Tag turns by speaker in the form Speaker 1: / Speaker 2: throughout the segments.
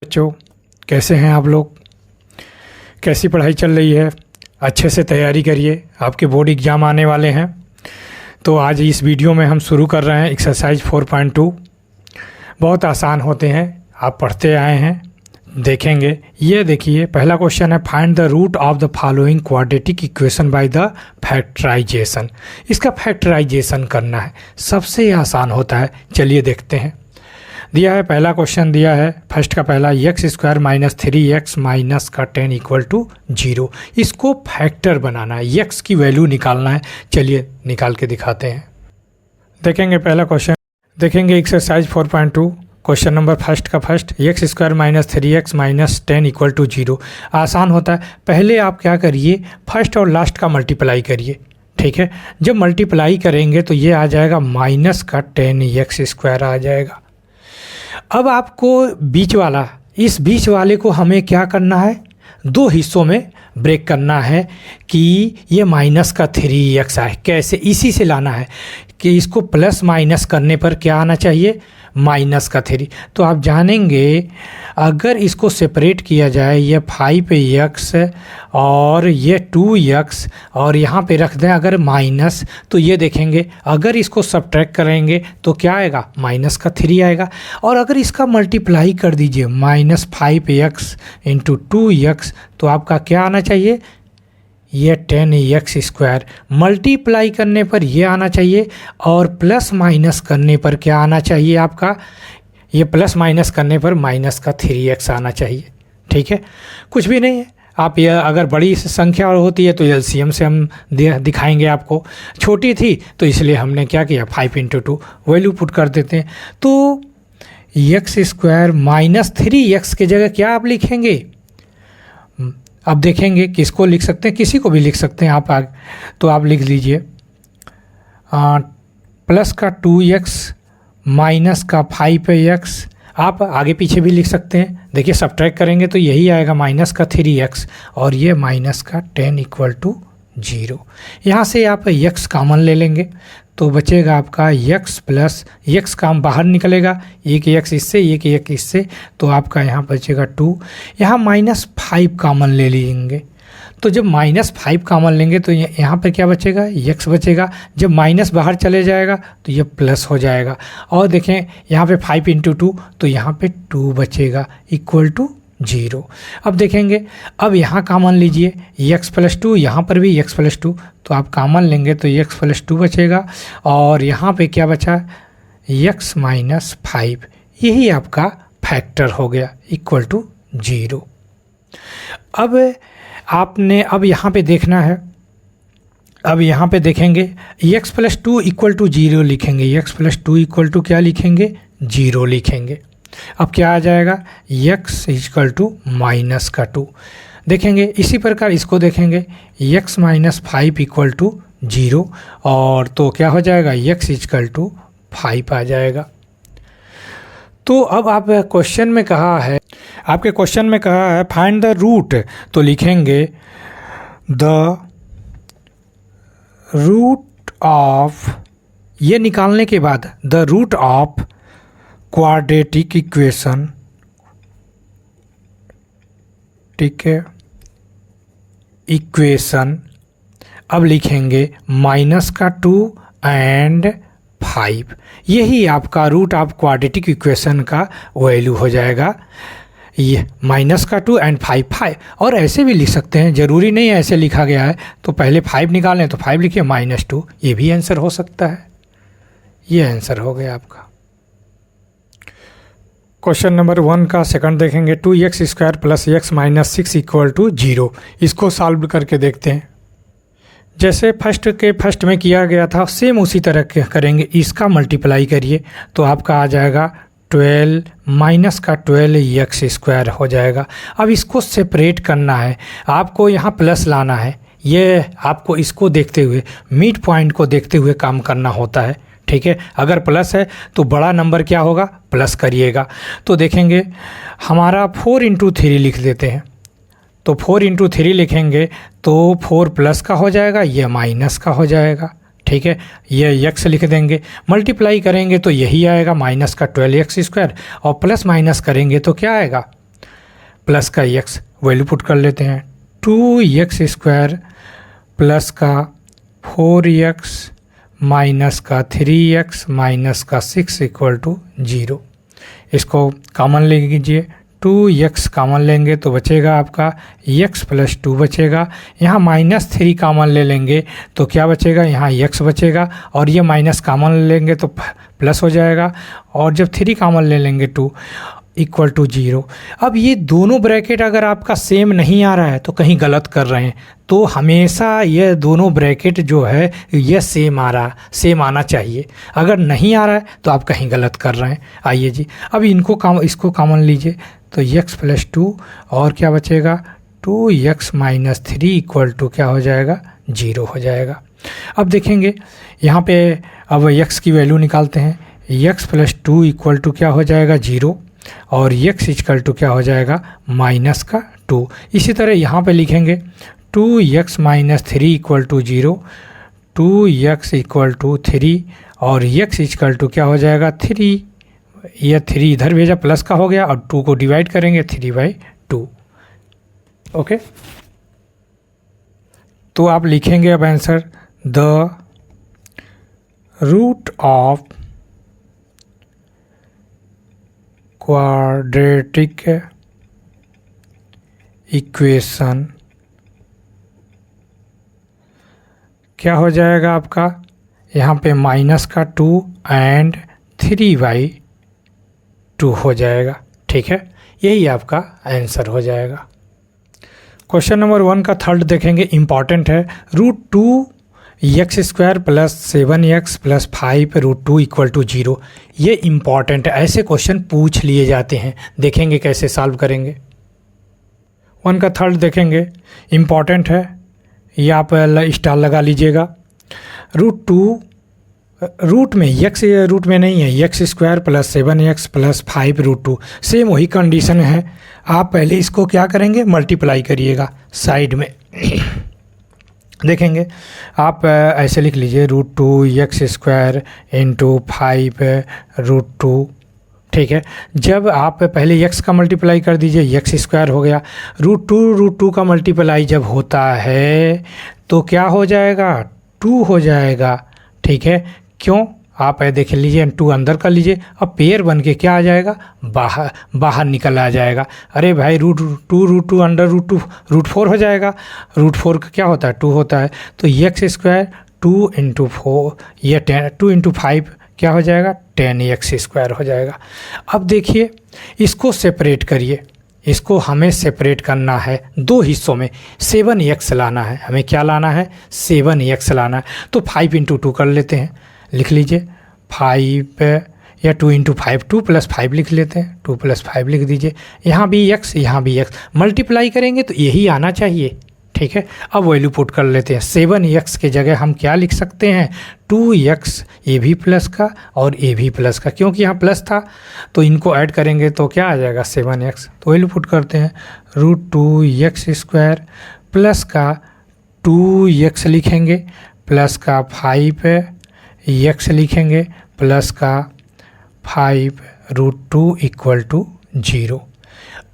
Speaker 1: बच्चों, कैसे हैं आप लोग? कैसी पढ़ाई चल रही है? अच्छे से तैयारी करिए, आपके बोर्ड एग्ज़ाम आने वाले हैं। तो आज इस वीडियो में हम शुरू कर रहे हैं एक्सरसाइज 4.2। बहुत आसान होते हैं, आप पढ़ते आए हैं, देखेंगे। ये देखिए, पहला क्वेश्चन है, find the root of the following quadratic equation by the factorisation. इसका फैक्टराइजेशन करना है, सबसे आसान होता है। चलिए देखते हैं। दिया है, पहला क्वेश्चन दिया है, फर्स्ट का पहला, x square minus 3x minus का 10 इक्वल टू 0। इसको फैक्टर बनाना है, एक्स की वैल्यू निकालना है। चलिए निकाल के दिखाते हैं। देखेंगे पहला क्वेश्चन, देखेंगे एक्सरसाइज 4.2, क्वेश्चन नंबर फर्स्ट का first, x square minus 3x minus 10 equal to 0। आसान होता है। पहले आप क्या करिए, फर्स्ट और लास्ट का मल्टीप्लाई करिए। ठीक है, जब मल्टीप्लाई करेंगे तो ये आ जाएगा माइनस का 10x स्क्वायर आ जाएगा। अब आपको बीच वाला, इस बीच वाले को हमें क्या करना है, दो हिस्सों में ब्रेक करना है कि ये माइनस का 3x आए। कैसे? इसी से लाना है कि इसको प्लस माइनस करने पर क्या आना चाहिए, माइनस का 3। तो आप जानेंगे, अगर इसको सेपरेट किया जाए, ये 5x और ये 2x और यहाँ पे रख दें अगर माइनस, तो ये देखेंगे अगर इसको सब्ट्रैक्ट करेंगे तो क्या आएगा, माइनस का 3 आएगा। और अगर इसका मल्टीप्लाई कर दीजिए, माइनस 5x इंटू 2x, तो आपका क्या आना चाहिए, ये 10x स्क्वायर। मल्टीप्लाई करने पर ये आना चाहिए और प्लस माइनस करने पर क्या आना चाहिए आपका, ये प्लस माइनस करने पर माइनस का 3x आना चाहिए। ठीक है, कुछ भी नहीं है। आप ये अगर बड़ी संख्या होती है तो एलसीएम से हम दिखाएंगे आपको। छोटी थी तो इसलिए हमने क्या किया, 5 इंटू 2 वैल्यू पुट कर देते हैं। तो एक्स स्क्वायर माइनस 3x की जगह क्या आप लिखेंगे, अब देखेंगे किसको लिख सकते हैं, किसी को भी लिख सकते हैं आप आगे। तो आप लिख लीजिए प्लस का 2x माइनस का 5x। आप आगे पीछे भी लिख सकते हैं। देखिए सब्ट्रैक्ट करेंगे तो यही आएगा, माइनस का 3x और ये माइनस का 10 इक्वल टू 0। यहाँ से आप x कॉमन ले लेंगे तो बचेगा आपका x प्लस x काम बाहर निकलेगा, एक x इससे एक x इससे, तो आपका यहाँ बचेगा 2। यहाँ माइनस 5 कॉमन ले लेंगे, तो जब माइनस 5 कॉमन लेंगे तो यहाँ पर क्या बचेगा, x बचेगा। जब माइनस बाहर चले जाएगा तो ये प्लस हो जाएगा। और देखें यहाँ पे 5 इंटू 2, तो यहाँ पे 2 बचेगा इक्वल टू 0। अब देखेंगे, अब यहाँ कॉमन लीजिए, x प्लस 2, यहाँ पर भी x प्लस 2, तो आप कॉमन लेंगे तो x प्लस 2 बचेगा। और यहाँ पे क्या बचा, x माइनस 5, यही आपका फैक्टर हो गया इक्वल टू 0। अब आपने अब यहाँ पे देखना है, अब यहाँ पे देखेंगे x प्लस 2 इक्वल टू 0 लिखेंगे, x प्लस 2 इक्वल टू क्या लिखेंगे, 0 लिखेंगे। अब क्या आ जाएगा, x इक्वल टू माइनस का 2। देखेंगे इसी प्रकार इसको देखेंगे, x माइनस 5 इक्वल टू 0, और तो क्या हो जाएगा, x इक्वल टू 5 आ जाएगा। तो अब आप क्वेश्चन में कहा है, आपके क्वेश्चन में कहा है फाइंड द रूट, तो लिखेंगे द रूट ऑफ, ये निकालने के बाद the root of quadratic equation, ठीक है, इक्वेशन। अब लिखेंगे माइनस का 2 एंड 5, यही आपका रूट ऑफ क्वाड्रेटिक इक्वेशन का वैल्यू हो जाएगा। ये माइनस का 2 एंड 5। और ऐसे भी लिख सकते हैं, ज़रूरी नहीं है ऐसे लिखा गया है तो पहले 5 निकालें तो 5 लिखिए माइनस 2, ये भी आंसर हो सकता है। ये आंसर हो गया आपका। क्वेश्चन नंबर 1 का सेकंड देखेंगे, 2x square plus x minus 6 equal to 0। इसको सॉल्व करके देखते हैं। जैसे फर्स्ट में किया गया था सेम उसी तरह करेंगे। इसका मल्टीप्लाई करिए तो आपका आ जाएगा 12 माइनस का 12x स्क्वायर हो जाएगा। अब इसको सेपरेट करना है, आपको यहाँ प्लस लाना है। ये आपको इसको देखते हुए, मिड पॉइंट को देखते हुए काम करना होता है। ठीक है, अगर प्लस है तो बड़ा नंबर क्या होगा, प्लस करिएगा। तो देखेंगे हमारा 4 इंटू 3 लिख देते हैं, तो 4 इंटू 3 लिखेंगे तो 4 प्लस का हो जाएगा, ये माइनस का हो जाएगा। ठीक है, ये x लिख देंगे, मल्टीप्लाई करेंगे तो यही आएगा माइनस का 12x स्क्वायर, और प्लस माइनस करेंगे तो क्या आएगा, प्लस का x वैल्यू पुट कर लेते हैं। 2x² प्लस का 4x माइनस का 3x माइनस का 6 इक्वल टू 0। इसको कॉमन ले लीजिए, 2x कॉमन लेंगे तो बचेगा आपका x प्लस 2 बचेगा। यहाँ -3 कॉमन ले लेंगे तो क्या बचेगा, यहाँ x बचेगा, और ये माइनस कॉमन लेंगे तो प्लस हो जाएगा, और जब 3 कॉमन ले लेंगे 2 इक्वल टू 0। अब ये दोनों ब्रैकेट अगर आपका सेम नहीं आ रहा है तो कहीं गलत कर रहे हैं, तो हमेशा ये दोनों ब्रैकेट जो है ये सेम आना चाहिए। अगर नहीं आ रहा है तो आप कहीं गलत कर रहे हैं। आइए जी, अब इसको कॉमन लीजिए तो x प्लस 2 और क्या बचेगा 2x माइनस 3 इक्वल टू क्या हो जाएगा 0 हो जाएगा। अब देखेंगे यहाँ पे, अब x की वैल्यू निकालते हैं। x प्लस 2 इक्वल टू क्या हो जाएगा 0, और x इक्वल टू क्या हो जाएगा माइनस का 2। इसी तरह यहाँ पे लिखेंगे 2x minus 3 equal to 0, 2x equal to 3, और x इक्वल टू क्या हो जाएगा 3। यह 3 इधर भेजा प्लस का हो गया, और 2 को डिवाइड करेंगे 3/2। ओके, तो आप लिखेंगे अब answer, the root of quadratic equation क्या हो जाएगा आपका, यहाँ पे माइनस का 2 एंड 3/2 हो जाएगा। ठीक है, यही आपका आंसर हो जाएगा। क्वेश्चन नंबर 1 का थर्ड देखेंगे, इम्पॉर्टेंट है। √2x² plus 7x plus 5 √2 equal to 0। ये इम्पॉर्टेंट है, ऐसे क्वेश्चन पूछ लिए जाते हैं। देखेंगे कैसे सॉल्व करेंगे। 1 का थर्ड देखेंगे, इम्पॉर्टेंट है, ये आप स्टार लगा लीजिएगा। √2 रूट में x रूट में नहीं है, x² plus 7x plus 5 √2 same वही कंडीशन है। आप पहले इसको क्या करेंगे, मल्टीप्लाई करिएगा साइड में। देखेंगे आप ऐसे लिख लीजिए √2x² इंटू 5 √2। ठीक है, जब आप पहले x का मल्टीप्लाई कर दीजिए, x² हो गया। √2 का मल्टीप्लाई जब होता है तो क्या हो जाएगा 2 हो जाएगा। ठीक है, क्यों, आप देख लीजिए 2 अंदर कर लीजिए, अब पेयर बन के क्या आ जाएगा, बाहर निकल आ जाएगा। अरे भाई √2 अंडर √4 हो जाएगा। √4 का क्या होता है 2 होता है, तो x² 2 इंटू 4 ये 2 इंटू 5 क्या हो जाएगा 10x² हो जाएगा। अब देखिए इसको सेपरेट करिए, इसको हमें सेपरेट करना है 2 हिस्सों में। 7x लाना है, हमें क्या लाना है 7x लाना है। तो 5 इंटू 2 कर लेते हैं, लिख लीजिए 5 या 2 इंटू 5 2 प्लस 5 लिख लेते हैं, 2 प्लस 5 लिख दीजिए। यहाँ भी x यहाँ भी x मल्टीप्लाई करेंगे तो यही आना चाहिए। ठीक है, अब वैल्यू पुट कर लेते हैं। 7x के जगह हम क्या लिख सकते हैं 2x, ये भी प्लस का और ये भी प्लस का, क्योंकि यहाँ प्लस था तो इनको ऐड करेंगे तो क्या आ जाएगा 7x। तो वैल्यू पुट करते हैं √2x² प्लस का 2x लिखेंगे प्लस का 5x लिखेंगे प्लस का 5 √2 इक्वल टू 0।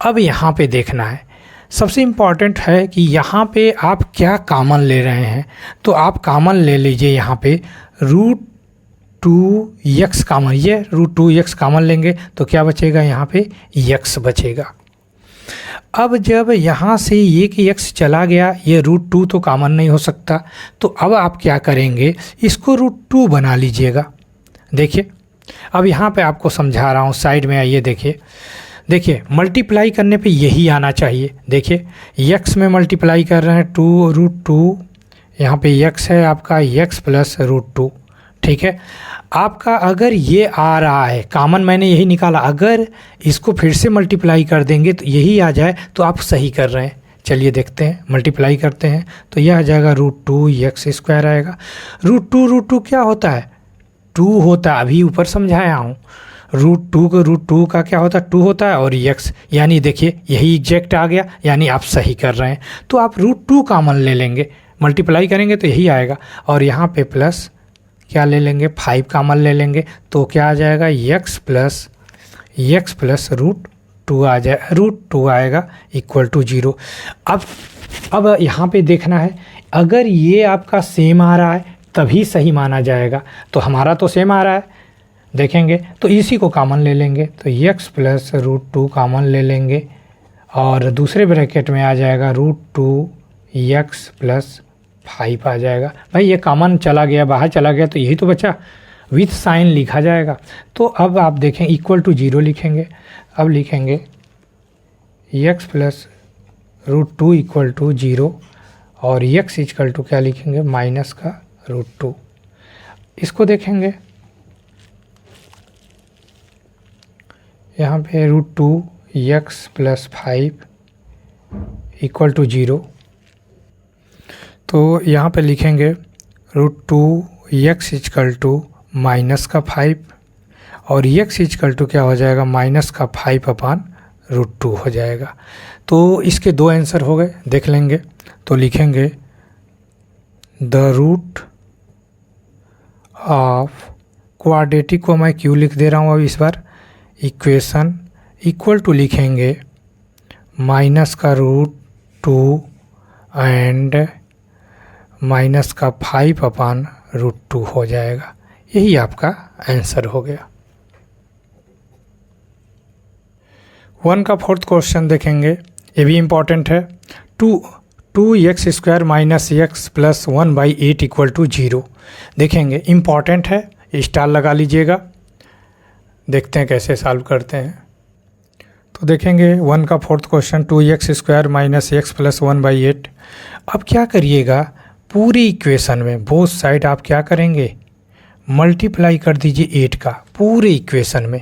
Speaker 1: अब यहाँ पे देखना है, सबसे इम्पॉर्टेंट है कि यहाँ पे आप क्या कॉमन ले रहे हैं। तो आप कॉमन ले लीजिए, यहाँ पे √2x कॉमन, ये √2x कॉमन लेंगे तो क्या बचेगा, यहाँ पे x बचेगा। अब जब यहाँ से ये कि x चला गया, ये √2 तो कॉमन नहीं हो सकता, तो अब आप क्या करेंगे, इसको √2 बना लीजिएगा। देखिए अब यहाँ पे आपको समझा रहा हूँ, साइड में आइए। देखिए मल्टीप्लाई करने पे यही आना चाहिए। देखिए x में मल्टीप्लाई कर रहे हैं 2 √2, यहाँ पे x है आपका x प्लस √2। ठीक है, आपका अगर ये आ रहा है कॉमन, मैंने यही निकाला, अगर इसको फिर से मल्टीप्लाई कर देंगे तो यही आ जाए तो आप सही कर रहे हैं। चलिए देखते हैं, मल्टीप्लाई करते हैं तो यह आ जाएगा √2x² आएगा। √2 क्या होता है 2 होता है, अभी ऊपर समझाया हूँ। √2 का क्या होता है 2 होता है, और x यानी देखिए यही एग्जैक्ट आ गया, यानी आप सही कर रहे हैं। तो आप √2 कॉमन ले लेंगे, मल्टीप्लाई करेंगे तो यही आएगा, और यहाँ पे प्लस क्या ले लेंगे 5 कॉमन ले लेंगे तो क्या आ जाएगा x प्लस √2। 2 आ जाए, √2 आएगा इक्वल टू 0। अब यहाँ पे देखना है, अगर ये आपका सेम आ रहा है तभी सही माना जाएगा। तो हमारा तो सेम आ रहा है, देखेंगे तो इसी को कॉमन ले लेंगे, तो x प्लस √2 कॉमन ले लेंगे और दूसरे ब्रैकेट में आ जाएगा √2x प्लस 5 आ जाएगा। भाई ये कॉमन चला गया, बाहर चला गया, तो यही तो बचा, विथ साइन लिखा जाएगा। तो अब आप देखें इक्वल टू 0 लिखेंगे। अब लिखेंगे x प्लस √2 इक्वल टू 0 और x इक्वल टू क्या लिखेंगे, माइनस का √2। इसको देखेंगे यहाँ पे √2x प्लस 5 इक्वल टू 0, तो यहाँ पे लिखेंगे √2x इक्वल टू माइनस का 5 और x इक्वल टू क्या हो जाएगा, माइनस का 5/√2 हो जाएगा। तो इसके दो आंसर हो गए, देख लेंगे। तो लिखेंगे द रूट ऑफ क्वाड्रेटिक को मैं क्यों लिख दे रहा हूँ अब इस बार, इक्वेशन इक्वल टू लिखेंगे माइनस का √2 एंड माइनस का 5/√2 हो जाएगा। यही आपका आंसर हो गया। 1 का 4th क्वेश्चन देखेंगे, ये भी इम्पॉर्टेंट है। 2x² minus x plus 1/8 equal to 0। देखेंगे इम्पॉर्टेंट है, स्टार लगा लीजिएगा। देखते हैं कैसे सॉल्व करते हैं। तो देखेंगे 1 का 4th question, 2x² minus x plus 1/8। अब क्या करिएगा, पूरी इक्वेशन में बोथ साइड आप क्या करेंगे, मल्टीप्लाई कर दीजिए 8 का, पूरे इक्वेशन में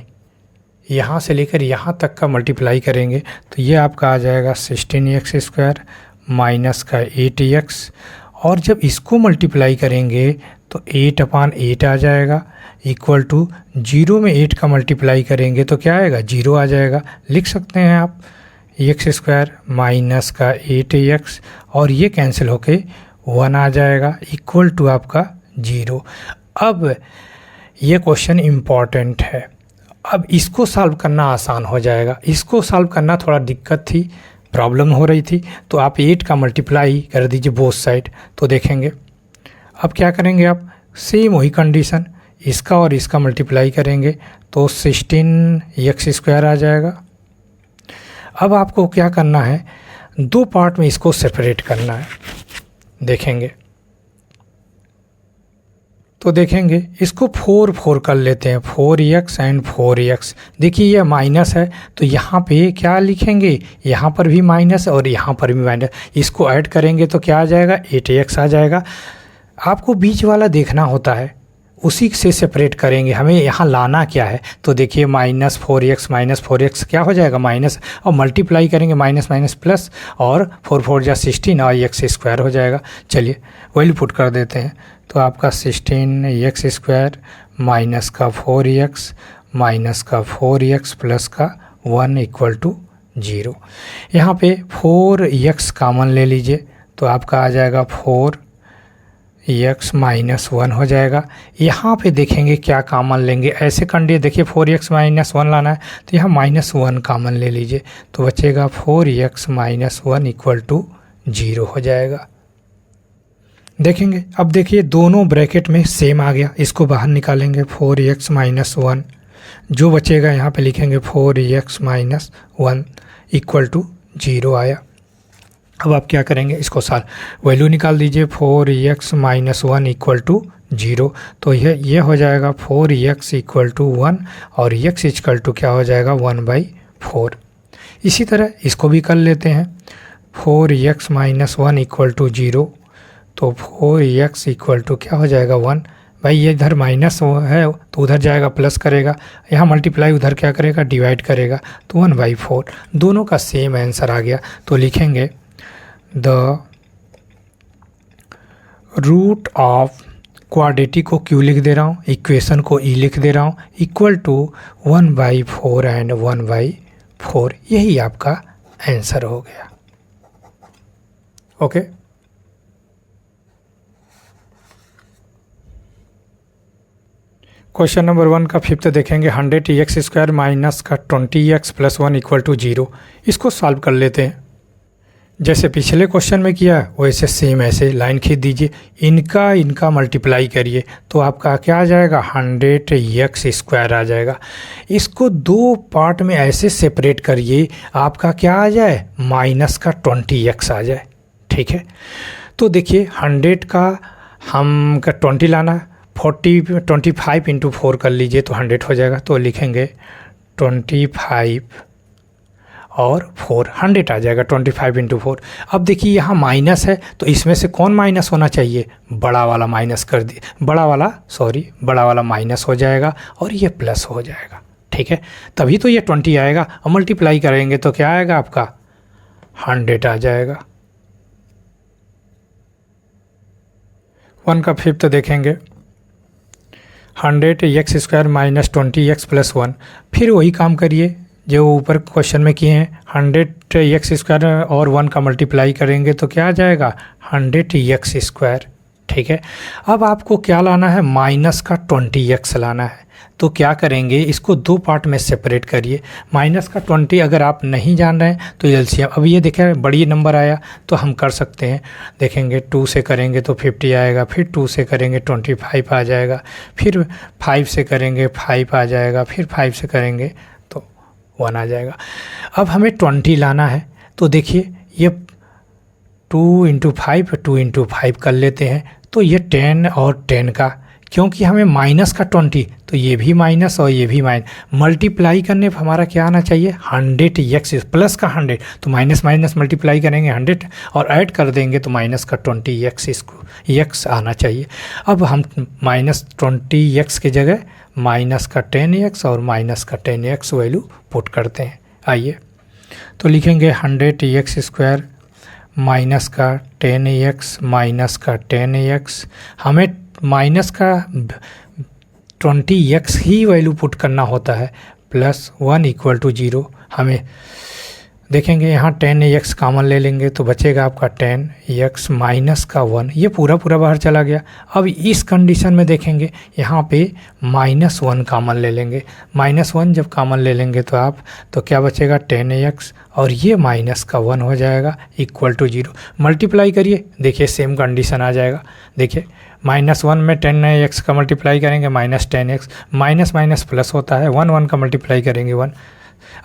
Speaker 1: यहाँ से लेकर यहाँ तक का मल्टीप्लाई करेंगे। तो ये आपका आ जाएगा 16x² माइनस का 8x, और जब इसको मल्टीप्लाई करेंगे तो 8/8 आ जाएगा इक्वल टू 0 में 8 का मल्टीप्लाई करेंगे तो क्या आएगा, 0 आ जाएगा। लिख सकते हैं आप x² माइनस का 8x और ये कैंसिल होके 1 आ जाएगा इक्वल टू आपका 0। अब ये क्वेश्चन इम्पॉर्टेंट है, अब इसको सॉल्व करना आसान हो जाएगा। इसको सॉल्व करना थोड़ा दिक्कत थी, प्रॉब्लम हो रही थी, तो आप 8 का मल्टीप्लाई कर दीजिए बोथ साइड। तो देखेंगे अब क्या करेंगे आप, सेम वही कंडीशन, इसका और इसका मल्टीप्लाई करेंगे तो 16x² आ जाएगा। अब आपको क्या करना है, दो पार्ट में इसको सेपरेट करना है। देखेंगे तो देखेंगे इसको 4 कर लेते हैं, 4x एंड 4x। देखिए ये माइनस है तो यहाँ पे क्या लिखेंगे, यहाँ पर भी माइनस और यहाँ पर भी माइनस, इसको ऐड करेंगे तो क्या आ जाएगा, 8x आ जाएगा। आपको बीच वाला देखना होता है, उसी से सेपरेट करेंगे, हमें यहाँ लाना क्या है। तो देखिए -4x क्या हो जाएगा, माइनस, और मल्टीप्लाई करेंगे माइनस माइनस प्लस, और 4 4 जा 16 और x² हो जाएगा। चलिए वैल्यू पुट कर देते हैं, तो आपका 16x² माइनस का 4x माइनस का 4x प्लस का 1 इक्वल टू 0। यहाँ पे 4x कॉमन ले लीजिए तो आपका आ जाएगा 4x माइनस 1 हो जाएगा। यहाँ पे देखेंगे क्या कॉमन लेंगे, ऐसे कंडीशन देखिए 4x माइनस 1 लाना है तो यहाँ -1 कॉमन ले लीजिए तो बचेगा 4x माइनस 1 इक्वल टू 0 हो जाएगा। देखेंगे अब देखिए दोनों ब्रैकेट में सेम आ गया, इसको बाहर निकालेंगे 4x माइनस 1, जो बचेगा यहाँ पे लिखेंगे 4x माइनस 1 इक्वल टू 0 आया। अब आप क्या करेंगे, इसको वैल्यू निकाल दीजिए, 4x माइनस 1 इक्वल टू 0, तो ये हो जाएगा 4x इक्वल टू 1 और x इक्वल टू क्या हो जाएगा 1/4। इसी तरह इसको भी कर लेते हैं, 4x माइनस 1 इक्वल टू 0, तो 4x इक्वल टू क्या हो जाएगा 1। भाई ये इधर माइनस है तो उधर जाएगा प्लस करेगा, यहाँ मल्टीप्लाई उधर क्या करेगा, डिवाइड करेगा, तो 1/4। दोनों का सेम आंसर आ गया। तो लिखेंगे द रूट ऑफ क्वाड्रेटिक को क्यों लिख दे रहा हूँ, इक्वेशन को ई लिख दे रहा हूँ, इक्वल टू 1/4 एंड 1/4। यही आपका आंसर हो गया। ओके क्वेश्चन नंबर 1 का फिफ्थ देखेंगे 100x² माइनस का 20x प्लस 1 इक्वल टू 0। इसको सॉल्व कर लेते हैं। जैसे पिछले क्वेश्चन में किया वैसे सेम ऐसे लाइन खींच दीजिए, इनका मल्टीप्लाई करिए तो आपका क्या आ जाएगा 100x² आ जाएगा। इसको दो पार्ट में ऐसे सेपरेट करिए, आपका क्या आ जाए माइनस का 20x आ जाए। ठीक है, तो देखिए 100 का हम का 20 लाना, 25 इंटू 4 कर लीजिए तो 100 हो जाएगा। तो लिखेंगे 25 और 4 100 आ जाएगा, 25 इंटू 4। अब देखिए यहाँ माइनस है तो इसमें से कौन माइनस होना चाहिए, बड़ा वाला माइनस कर दिए, बड़ा वाला माइनस हो जाएगा और ये प्लस हो जाएगा। ठीक है, तभी तो ये 20 आएगा और मल्टीप्लाई करेंगे तो क्या आएगा आपका 100 आ जाएगा। 1 का फिफ्थ देखेंगे 100x² माइनस 20x प्लस 1। फिर वही काम करिए जो ऊपर क्वेश्चन में किए हैं, 100x² और 1 का मल्टीप्लाई करेंगे तो क्या आ जाएगा 100x²। ठीक है, अब आपको क्या लाना है माइनस का 20x लाना है। तो क्या करेंगे, इसको दो पार्ट में सेपरेट करिए। माइनस का 20 अगर आप नहीं जान रहे हैं तो एलसीएम, अब ये देखें बड़ी नंबर आया तो हम कर सकते हैं, देखेंगे 2 से करेंगे तो 50 आएगा, फिर 2 से करेंगे 25 आ जाएगा, फिर 5 से करेंगे 5 आ जाएगा, फिर 5 से करेंगे तो 1 आ जाएगा। अब हमें 20 लाना है तो देखिए ये 2 इंटू 5 कर लेते हैं तो ये 10 और 10 का, क्योंकि हमें माइनस का 20 तो ये भी माइनस और ये भी माइनस, मल्टीप्लाई करने पर हमारा क्या आना चाहिए 100x प्लस का 100, तो माइनस माइनस मल्टीप्लाई करेंगे 100 और ऐड कर देंगे तो माइनस का 20x इसको x आना चाहिए। अब हम माइनस 20x की जगह माइनस का 10x और माइनस का 10x वैल्यू पुट करते हैं। आइए तो लिखेंगे 100x² माइनस का 10x माइनस का 10x, हमें माइनस का 20x ही वैल्यू पुट करना होता है, प्लस 1 इक्वल टू 0। हमें देखेंगे यहाँ 10x कॉमन ले लेंगे तो बचेगा आपका 10x माइनस का 1, ये पूरा बाहर चला गया। अब इस कंडीशन में देखेंगे यहाँ पे -1 कॉमन ले लेंगे, -1 जब कॉमन ले लेंगे तो आप तो क्या बचेगा 10x और ये माइनस का 1 हो जाएगा इक्वल टू 0। मल्टीप्लाई करिए, देखिए सेम कंडीशन आ जाएगा। देखिए -1 में 10x का मल्टीप्लाई करेंगे -10x, माइनस माइनस प्लस होता है, 1 का मल्टीप्लाई करेंगे 1।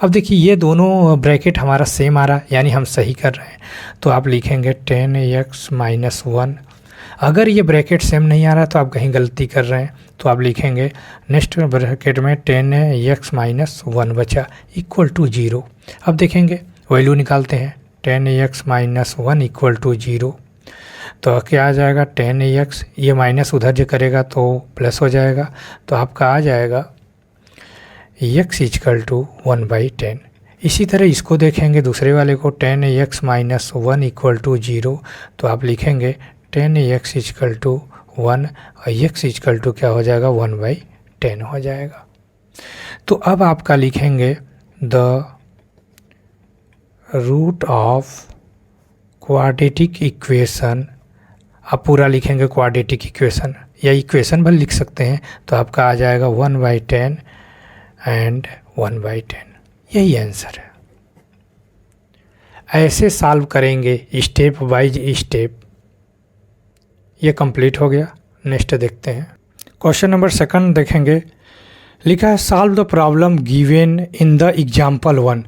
Speaker 1: अब देखिए ये दोनों ब्रैकेट हमारा सेम आ रहा है, यानी हम सही कर रहे हैं। तो आप लिखेंगे 10x माइनस 1। अगर ये ब्रैकेट सेम नहीं आ रहा तो आप कहीं गलती कर रहे हैं, तो आप लिखेंगे नेक्स्ट ब्रैकेट में 10x माइनस 1 बचा इक्वल टू 0। अब देखेंगे वैल्यू निकालते हैं, 10x माइनस 1 इक्वल टू 0। तो क्या आ जाएगा 10x, ये माइनस उधर जो करेगा तो प्लस हो जाएगा, तो आपका आ जाएगा x इक्वल टू 1/10। इसी तरह इसको देखेंगे दूसरे वाले को, 10x माइनस 1 इक्वल टू 0। तो आप लिखेंगे 10x इक्वल टू 1 और x इक्वल टू क्या हो जाएगा 1/10 हो जाएगा। तो अब आपका लिखेंगे the root of quadratic equation, आप पूरा लिखेंगे क्वाड्रेटिक इक्वेशन या इक्वेशन भर लिख सकते हैं, तो आपका आ जाएगा 1/10 एंड 1/10, यही आंसर है। ऐसे सॉल्व करेंगे स्टेप वाइज स्टेप। ये कंप्लीट हो गया। नेक्स्ट देखते हैं क्वेश्चन नंबर 2 देखेंगे। लिखा है solve the problem given in the example 1।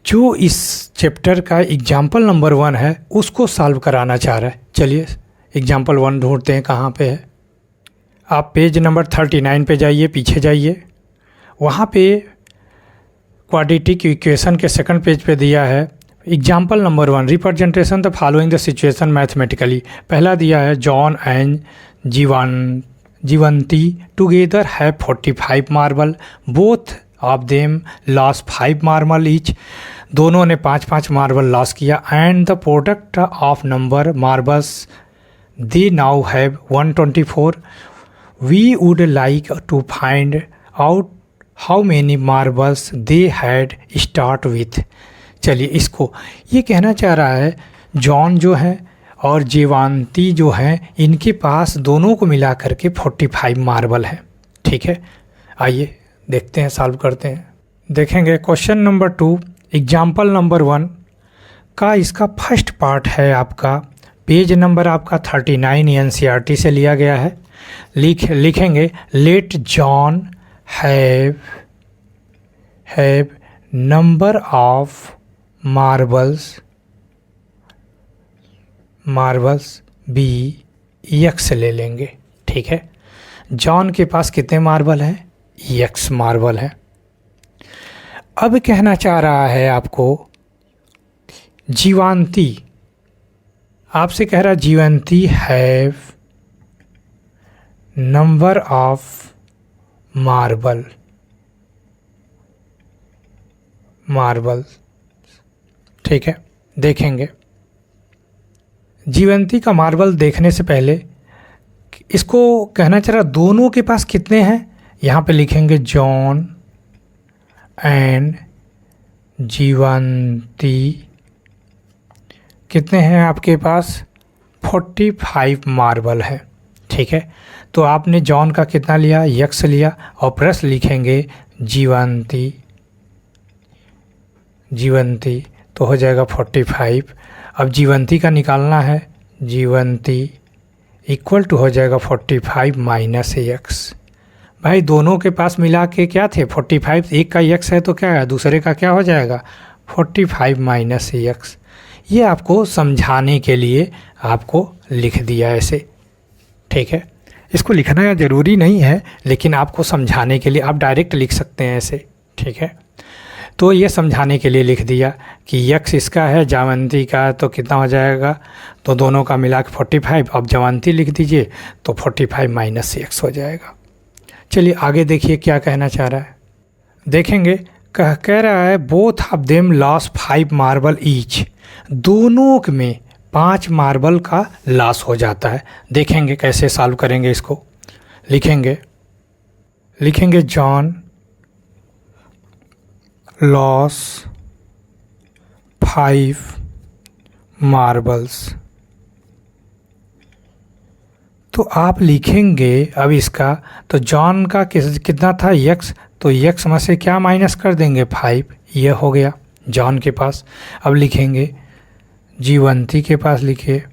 Speaker 1: जो इस चैप्टर का एग्जाम्पल नंबर 1 है उसको सॉल्व कराना चाह रहा है। चलिए एग्जाम्पल 1 ढूंढते हैं कहाँ पे है। आप पेज नंबर 39 पे जाइए, पीछे जाइए, वहाँ पे क्वाड्रेटिक इक्वेशन के सेकंड पेज पे दिया है example number 1, representation the following the situation mathematically. पहला दिया है John and Jivanti together have 45 marble, both of them loss 5 marble each. दोनों ने 5-5 मार्बल लॉस किया। And the product of number marbles they now have 124। We would like to find out how many marbles they had start with. चलिए इसको ये कहना चाह रहा है जॉन जो है और जीवांती जो है इनके पास दोनों को मिला करके 45 मार्बल है। ठीक है, आइए देखते हैं, सॉल्व करते हैं। देखेंगे क्वेश्चन नंबर 2 एग्जाम्पल नंबर 1 का इसका फर्स्ट पार्ट है आपका, पेज नंबर आपका 39 एनसीईआरटी से लिया गया है। लिखेंगे let John have number of marbles be x ले लेंगे। ठीक है, जॉन के पास कितने मार्बल हैं? एक्स मार्बल है। अब कहना चाह रहा है आपको जीवांती, आपसे कह रहा जीवंती हैव नंबर ऑफ मार्बल। ठीक है, देखेंगे जीवंती का मार्बल देखने से पहले इसको कहना चाह रहा दोनों के पास कितने हैं। यहाँ पे लिखेंगे जॉन एंड जीवंती कितने हैं आपके पास? 45 मार्बल है। ठीक है, तो आपने जॉन का कितना लिया? एक्स लिया और प्लस लिखेंगे जीवंती तो हो जाएगा 45। अब जीवंती का निकालना है, जीवंती इक्वल टू हो जाएगा 45 माइनस एक्स। भाई दोनों के पास मिला के क्या थे? 45, एक का एक्स है तो क्या है, दूसरे का क्या हो जाएगा? 45 माइनस एक्स। ये आपको समझाने के लिए आपको लिख दिया ऐसे। ठीक है, इसको लिखना ज़रूरी नहीं है, लेकिन आपको समझाने के लिए आप डायरेक्ट लिख सकते हैं ऐसे। ठीक है, तो ये समझाने के लिए लिख दिया कि एक्स इसका है, जावंती का तो कितना हो जाएगा, तो दोनों का मिला के 45। अब जावंती लिख दीजिए तो 45 माइनस एक्स हो जाएगा। चलिए आगे देखिए क्या कहना चाह रहा है। देखेंगे कह रहा है both of them loss 5 marble each, दोनों में 5 मार्बल का लॉस हो जाता है। देखेंगे कैसे सॉल्व करेंगे इसको। लिखेंगे जॉन लॉस 5 मार्बल्स। तो आप लिखेंगे अब इसका, तो जॉन का कितना था? एक्स, तो एक्स में से क्या माइनस कर देंगे? 5। ये हो गया जॉन के पास। अब लिखेंगे जीवंती के पास, लिखिए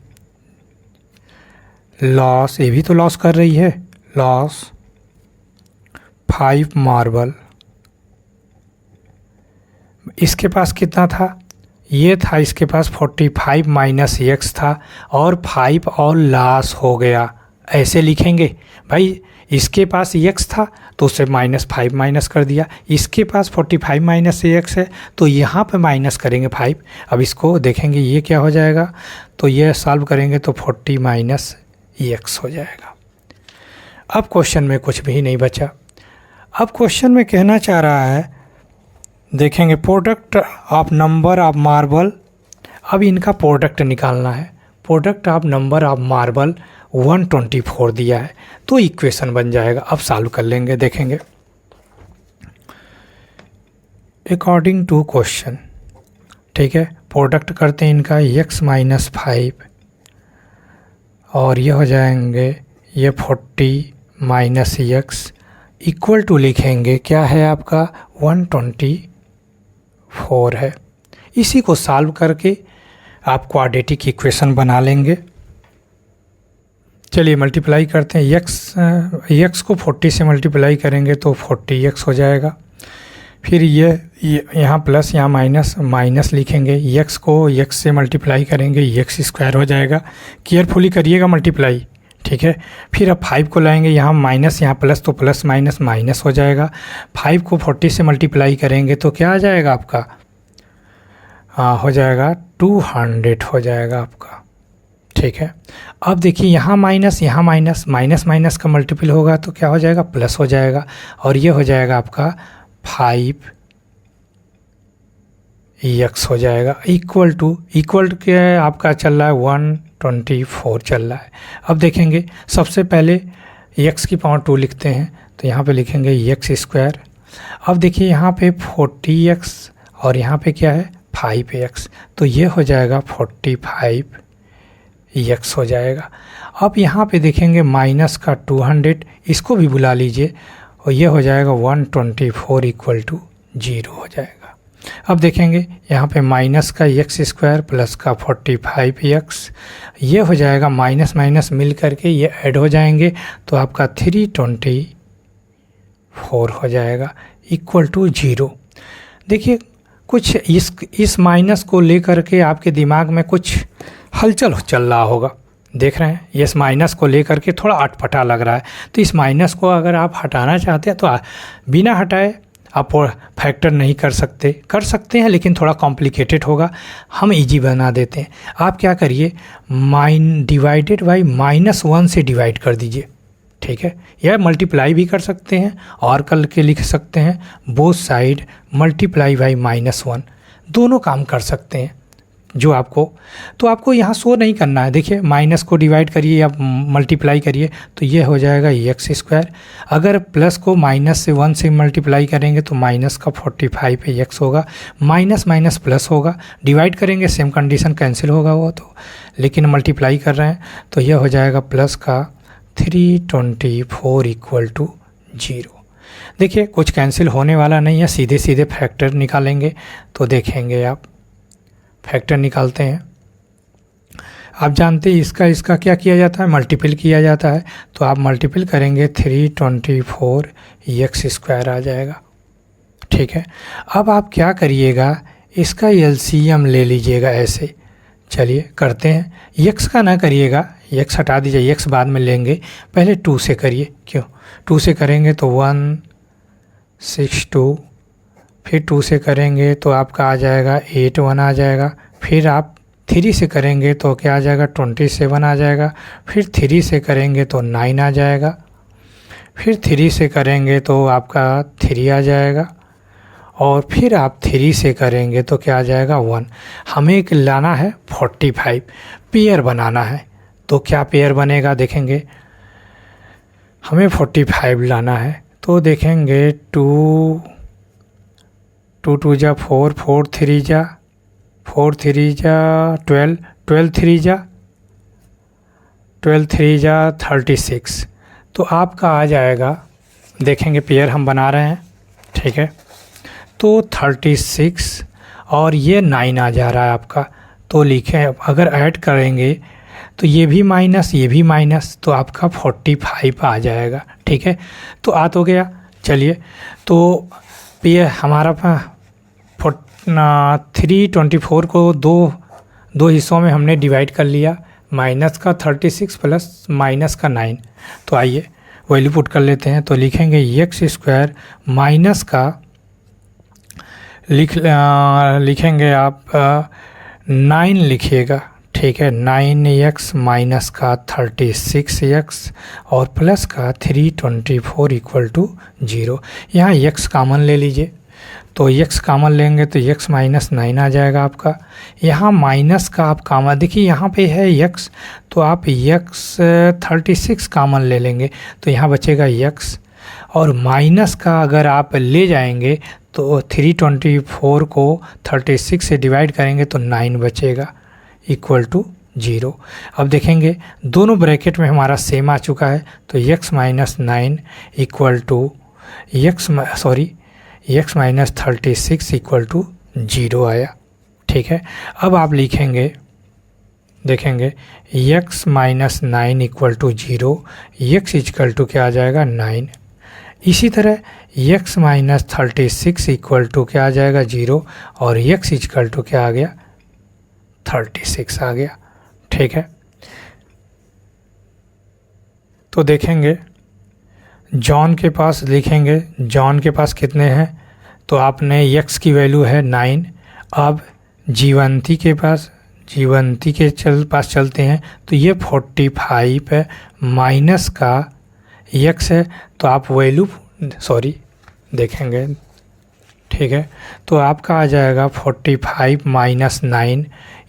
Speaker 1: लॉस, ये भी तो लॉस कर रही है, लॉस 5 मार्बल। इसके पास कितना था? ये था इसके पास 45 माइनस एक्स था और 5 और लॉस हो गया। ऐसे लिखेंगे भाई, इसके पास एक्स था तो उससे -5 माइनस कर दिया, इसके पास 45 माइनस एक्स है तो यहाँ पे माइनस करेंगे 5। अब इसको देखेंगे ये क्या हो जाएगा, तो ये सॉल्व करेंगे तो 40 माइनस एक्स हो जाएगा। अब क्वेश्चन में कुछ भी नहीं बचा। अब क्वेश्चन में कहना चाह रहा है, देखेंगे product of number of marble. अब इनका प्रोडक्ट निकालना है। Product of number of marble 124 दिया है, तो इक्वेशन बन जाएगा। अब सॉल्व कर लेंगे, देखेंगे अकॉर्डिंग टू क्वेश्चन। ठीक है, प्रोडक्ट करते हैं इनका x माइनस 5 और ये हो जाएंगे ये 40 माइनस एक्स इक्वल टू लिखेंगे क्या है आपका 124 है। इसी को सॉल्व करके आप क्वाड्रेटिक इक्वेशन बना लेंगे। चलिए मल्टीप्लाई करते हैं, x को 40 से मल्टीप्लाई करेंगे तो 40x हो जाएगा। फिर ये यहाँ प्लस यहाँ माइनस लिखेंगे, x को x से मल्टीप्लाई करेंगे x स्क्वायर हो जाएगा। केयरफुली करिएगा मल्टीप्लाई, ठीक है। फिर अब 5 को लाएंगे, यहाँ माइनस यहाँ प्लस, तो प्लस माइनस हो जाएगा। 5 को 40 से मल्टीप्लाई करेंगे तो क्या आ जाएगा आपका, हो जाएगा 200 हो जाएगा आपका, ठीक है। अब देखिए यहाँ माइनस का मल्टीपल होगा तो क्या हो जाएगा, प्लस हो जाएगा और ये हो जाएगा आपका 5x हो जाएगा इक्वल टू के आपका चल रहा है 124 चल रहा है। अब देखेंगे सबसे पहले x की पावर 2 लिखते हैं तो यहाँ पे लिखेंगे x स्क्वायर। अब देखिए यहाँ पे 40x और यहाँ पे क्या है 5x, तो ये हो जाएगा 45x हो जाएगा। अब यहाँ पे देखेंगे माइनस का 200, इसको भी बुला लीजिए और ये हो जाएगा 124 इक्वल टू 0 हो जाएगा। अब देखेंगे यहाँ पे माइनस का एक्स स्क्वायर प्लस का 45x, ये हो जाएगा माइनस माइनस मिल करके ये ऐड हो जाएंगे तो आपका 324 हो जाएगा इक्वल टू 0। देखिए कुछ इस माइनस को लेकर के आपके दिमाग में कुछ हलचल चल रहा होगा, देख रहे हैं इस माइनस को लेकर के थोड़ा अटपटा लग रहा है। तो इस माइनस को अगर आप हटाना चाहते हैं तो बिना हटाए आप फैक्टर नहीं कर सकते हैं लेकिन थोड़ा कॉम्प्लिकेटेड होगा, हम इजी बना देते हैं। आप क्या करिए, डिवाइडेड बाई -1 से डिवाइड कर दीजिए, ठीक है, या मल्टीप्लाई भी कर सकते हैं और करके लिख सकते हैं बोथ साइड मल्टीप्लाई बाई -1, दोनों काम कर सकते हैं जो आपको यहाँ शो नहीं करना है। देखिए माइनस को डिवाइड करिए या मल्टीप्लाई करिए तो ये हो जाएगा एक्स स्क्वायर, अगर प्लस को -1 से मल्टीप्लाई करेंगे तो माइनस का 45 पे एक्स होगा, माइनस माइनस प्लस होगा, डिवाइड करेंगे सेम कंडीशन कैंसिल होगा वो तो, लेकिन मल्टीप्लाई कर रहे हैं तो यह हो जाएगा प्लस का 324 इक्वल टू 0। देखिए कुछ कैंसिल होने वाला नहीं है, सीधे सीधे फैक्टर निकालेंगे तो देखेंगे आप फैक्टर निकालते हैं। आप जानते हैं इसका क्या किया जाता है, मल्टीपल किया जाता है, तो आप मल्टीपल करेंगे 324 एक्स स्क्वायर आ जाएगा, ठीक है। अब आप क्या करिएगा, इसका एलसीएम ले लीजिएगा ऐसे, चलिए करते हैं। एक्स का ना करिएगा, एक्स हटा दीजिए, एक्स बाद में लेंगे, पहले 2 से करिए, क्यों 2 से करेंगे तो 162, फिर 2 से करेंगे तो आपका आ जाएगा 81 आ जाएगा, फिर आप 3 से करेंगे तो क्या आ जाएगा 27 आ जाएगा, फिर 3 से करेंगे तो 9 आ जाएगा, फिर 3 से करेंगे तो आपका 3 आ जाएगा, और फिर आप 3 से करेंगे तो क्या आ जाएगा 1। हमें एक लाना है 45, पेयर बनाना है, तो क्या पेयर बनेगा देखेंगे, हमें 45 लाना है तो देखेंगे 2 2 जा 4, 4 3 जा 12, 12 3 जा 36, तो आपका आ जाएगा, देखेंगे पेयर हम बना रहे हैं, ठीक है, तो 36 और ये 9 आ जा रहा है आपका, तो लिखें अगर ऐड करेंगे तो ये भी माइनस तो आपका 45 आ जाएगा, ठीक है। तो आ तो गया, चलिए तो पेयर हमारा 324 को दो हिस्सों में हमने डिवाइड कर लिया, माइनस का 36 प्लस माइनस का 9, तो आइए वैल्यू पुट कर लेते हैं। तो लिखेंगे एक्स स्क्वायर माइनस का लिखेंगे आप 9 लिखिएगा, ठीक है, 9x माइनस का 36x और प्लस का 324 इक्वल टू 0। यहाँ x कॉमन ले लीजिए, तो x कॉमन लेंगे तो x माइनस 9 आ जाएगा आपका। यहाँ माइनस का आप कॉमन, देखिए यहाँ पे है x, तो आप x 36 कॉमन ले लेंगे तो यहाँ बचेगा x, और माइनस का अगर आप ले जाएंगे तो 324 को 36 से डिवाइड करेंगे तो 9 बचेगा इक्वल टू 0। अब देखेंगे दोनों ब्रैकेट में हमारा सेम आ चुका है, तो x minus 9 equal to x minus 36 equal to 0 आया, ठीक है। अब आप लिखेंगे, देखेंगे x minus 9 equal to 0, x equal to क्या आ जाएगा 9। इसी तरह x माइनस 36 इक्वल टू क्या आ जाएगा 0, और x इक्वल टू क्या आ गया 36 आ गया, ठीक है। तो देखेंगे जॉन के पास, लिखेंगे जॉन के पास कितने हैं, तो आपने x की वैल्यू है 9। अब जीवंती के पास पास चलते हैं, तो ये 45 है, माइनस का x है, तो आप वैल्यू देखेंगे, ठीक है, तो आपका आ जाएगा 45 माइनस 9,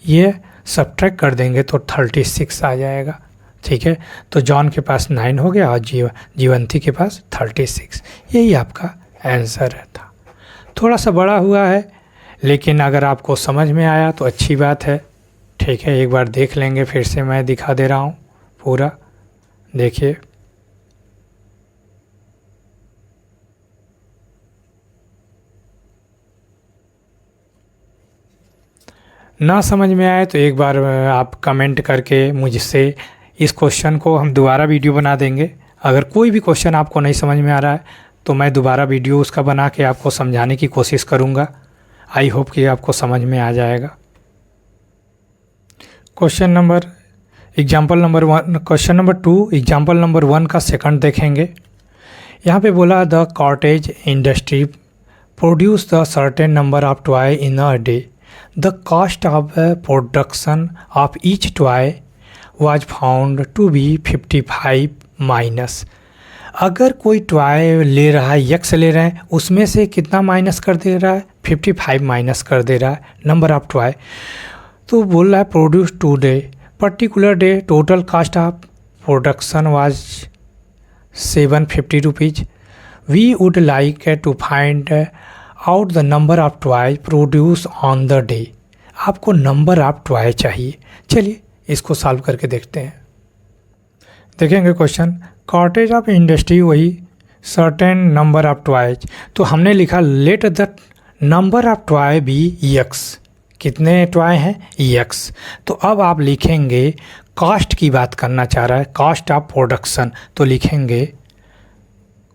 Speaker 1: ये सब्ट्रैक्ट कर देंगे तो 36 आ जाएगा, ठीक है। तो जॉन के पास 9 हो गया और जीवंती के पास 36, यही आपका आंसर था। थोड़ा सा बड़ा हुआ है, लेकिन अगर आपको समझ में आया तो अच्छी बात है, ठीक है। एक बार देख लेंगे, फिर से मैं दिखा दे रहा हूँ पूरा, देखिए ना समझ में आए तो एक बार आप कमेंट करके मुझसे इस क्वेश्चन को हम दोबारा वीडियो बना देंगे। अगर कोई भी क्वेश्चन आपको नहीं समझ में आ रहा है तो मैं दोबारा वीडियो उसका बना के आपको समझाने की कोशिश करूँगा। आई होप कि आपको समझ में आ जाएगा। क्वेश्चन नंबर 2 एग्जाम्पल नंबर 1 का सेकंड देखेंगे। यहाँ पे बोला the cottage industry produce the certain number of toy in a day. The cost of production of each toy was found to be 55 minus. अगर कोई टॉय ले रहा है, यक्स ले रहे हैं, उसमें से कितना माइनस कर दे रहा है? 55 माइनस कर दे रहा है नंबर ऑफ टॉय। तो बोल रहा है produce today, particular day total cost of production was 750 rupees. We would like to find out the number of toy produce on the day. आपको नंबर ऑफ टॉय चाहिए। चलिए इसको solve करके देखते हैं। देखेंगे क्वेश्चन, कॉटेज ऑफ इंडस्ट्री वही certain number of toys. तो हमने लिखा let the number of toy be x. कितने टॉय हैं? यक्स। तो अब आप लिखेंगे, कॉस्ट की बात करना चाह रहा है, कॉस्ट ऑफ प्रोडक्शन। तो लिखेंगे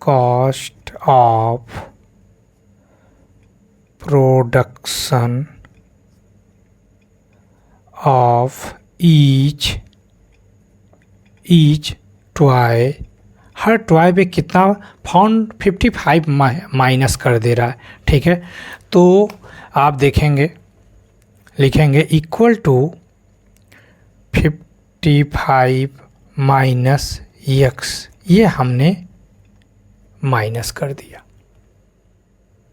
Speaker 1: cost of production of each toy. Her toy पे कितना फाउंड? 55 माइनस कर दे रहा है। ठीक है, तो आप देखेंगे, लिखेंगे इक्वल टू 55 माइनस यक्स। ये हमने माइनस कर दिया।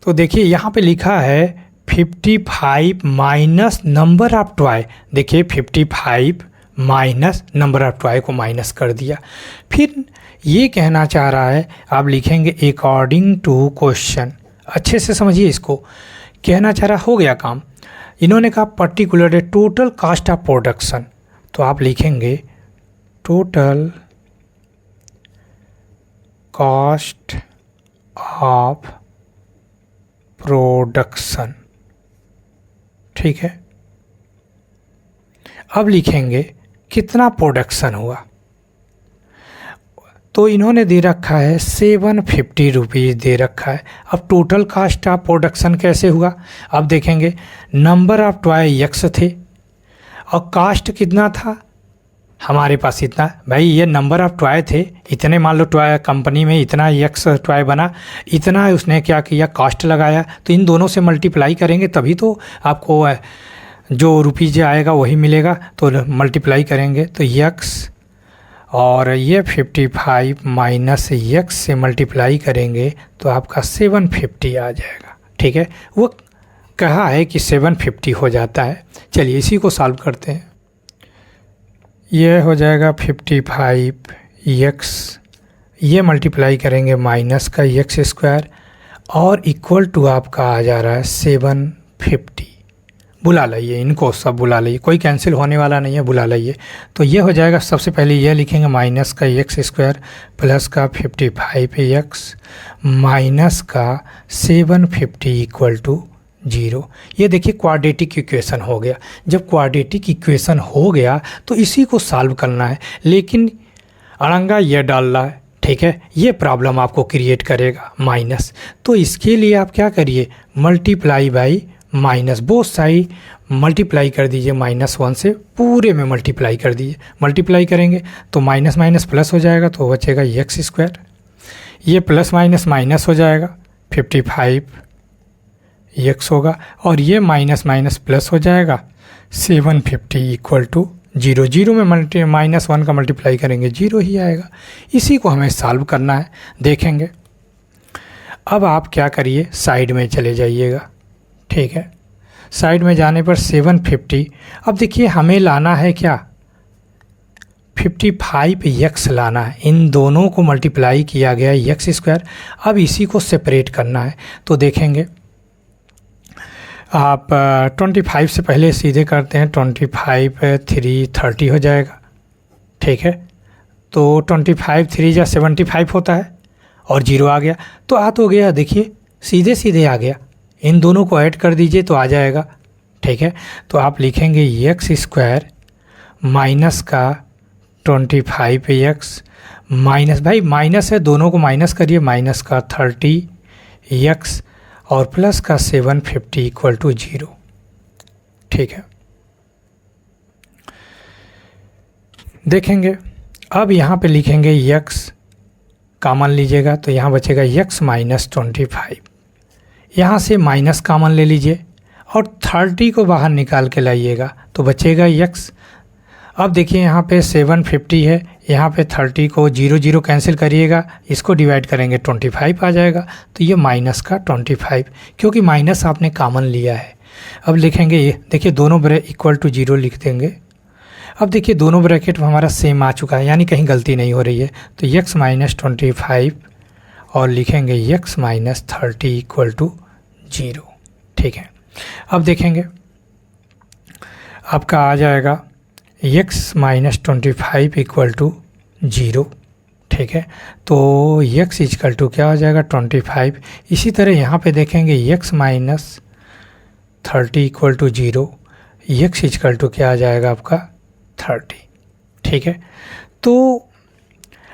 Speaker 1: तो देखिए यहाँ पे लिखा है 55 माइनस नंबर ऑफ टॉय। देखिए 55 माइनस नंबर ऑफ टॉय को माइनस कर दिया। फिर ये कहना चाह रहा है, आप लिखेंगे अकॉर्डिंग टू क्वेश्चन। अच्छे से समझिए इसको। कहना चाह रहा, हो गया काम। इन्होंने कहा particular day total cost of production. तो आप लिखेंगे टोटल कॉस्ट ऑफ प्रोडक्शन। ठीक है, अब लिखेंगे कितना प्रोडक्शन हुआ। तो इन्होंने दे रखा है 750 रुपीज़ दे रखा है। अब टोटल कास्ट ऑफ प्रोडक्शन कैसे हुआ? अब देखेंगे, नंबर ऑफ टॉय यक्स थे और कास्ट कितना था हमारे पास? इतना। भाई ये नंबर ऑफ टॉय थे, इतने मान लो टॉय कंपनी में इतना यक्स टॉय बना, इतना उसने क्या किया? कास्ट लगाया। तो इन दोनों से मल्टीप्लाई करेंगे तभी तो आपको जो रुपीज़ आएगा वही मिलेगा। तो मल्टीप्लाई करेंगे तो यक्स और ये 55 माइनस यक्स से मल्टीप्लाई करेंगे तो आपका 750 आ जाएगा। ठीक है, वो कहा है कि 750 हो जाता है। चलिए इसी को सॉल्व करते हैं। ये हो जाएगा 55 यक्स, ये मल्टीप्लाई करेंगे माइनस का यक्स स्क्वायर और इक्वल टू आपका आ जा रहा है 750। बुला लाइए इनको, सब बुला लाइए, कोई कैंसिल होने वाला नहीं है, बुला लाइए। तो ये हो जाएगा, सबसे पहले ये लिखेंगे माइनस का एक्स स्क्वायर प्लस का 55 एक्स माइनस का 750 इक्वल टू 0। ये देखिए क्वाड्रेटिक इक्वेशन हो गया। जब क्वाड्रेटिक इक्वेशन हो गया तो इसी को सॉल्व करना है, लेकिन अड़ंगा ये डाल रहा है। ठीक है, ये प्रॉब्लम आपको क्रिएट करेगा माइनस। तो इसके लिए आप क्या करिए, multiply by minus, both side multiply कर दीजिए। -1 से पूरे में मल्टीप्लाई कर दीजिए। मल्टीप्लाई करेंगे तो माइनस माइनस प्लस हो जाएगा, तो बचेगा एक्स स्क्वायर। ये प्लस माइनस माइनस हो जाएगा, 55 एक्स होगा, और ये माइनस माइनस प्लस हो जाएगा, 750 इक्वल टू 0। 0 में -1 का मल्टीप्लाई करेंगे 0 ही आएगा। इसी को हमें सॉल्व करना है, देखेंगे। अब आप क्या करिए, साइड में चले जाइएगा। ठीक है, साइड में जाने पर 750। अब देखिए हमें लाना है क्या, 55 एक्स लाना है। इन दोनों को मल्टीप्लाई किया गया एक्स स्क्वायर। अब इसी को सेपरेट करना है, तो देखेंगे आप 25 से पहले सीधे करते हैं, 25 3 30 हो जाएगा। ठीक है, तो 25 3 या 75 होता है और 0 आ गया, तो आ तो गया। देखिए सीधे सीधे आ गया। इन दोनों को ऐड कर दीजिए तो आ जाएगा। ठीक है। तो आप लिखेंगे एक्स स्क्वायर माइनस का 25x माइनस, भाई माइनस है, दोनों को माइनस करिए, माइनस का 30x और प्लस का 750 इक्वल टू 0। ठीक है, देखेंगे अब यहाँ पे लिखेंगे x कॉमन लीजिएगा तो यहाँ बचेगा x माइनस 25, यहाँ से माइनस कॉमन ले लीजिए और 30 को बाहर निकाल के लाइएगा तो बचेगा x। अब देखिए यहाँ पे 750 है, यहाँ पे 30 को 0 0 कैंसिल करिएगा, इसको डिवाइड करेंगे 25 आ जाएगा। तो ये माइनस का 25, क्योंकि माइनस आपने कॉमन लिया है। अब लिखेंगे ये, देखिए दोनों इक्वल टू 0 लिख देंगे। अब देखिए दोनों ब्रैकेट हमारा सेम आ चुका है, यानी कहीं गलती नहीं हो रही है। तो x माइनस 25 और लिखेंगे x माइनस 30 इक्वल टू 0। ठीक है, अब देखेंगे आपका आ जाएगा x माइनस 25 इक्वल टू 0। ठीक है, तो x इक्वल टू क्या हो जाएगा 25। इसी तरह यहाँ पे देखेंगे x minus 30 equal to 0, x equal to क्या आ जाएगा आपका 30। ठीक है, तो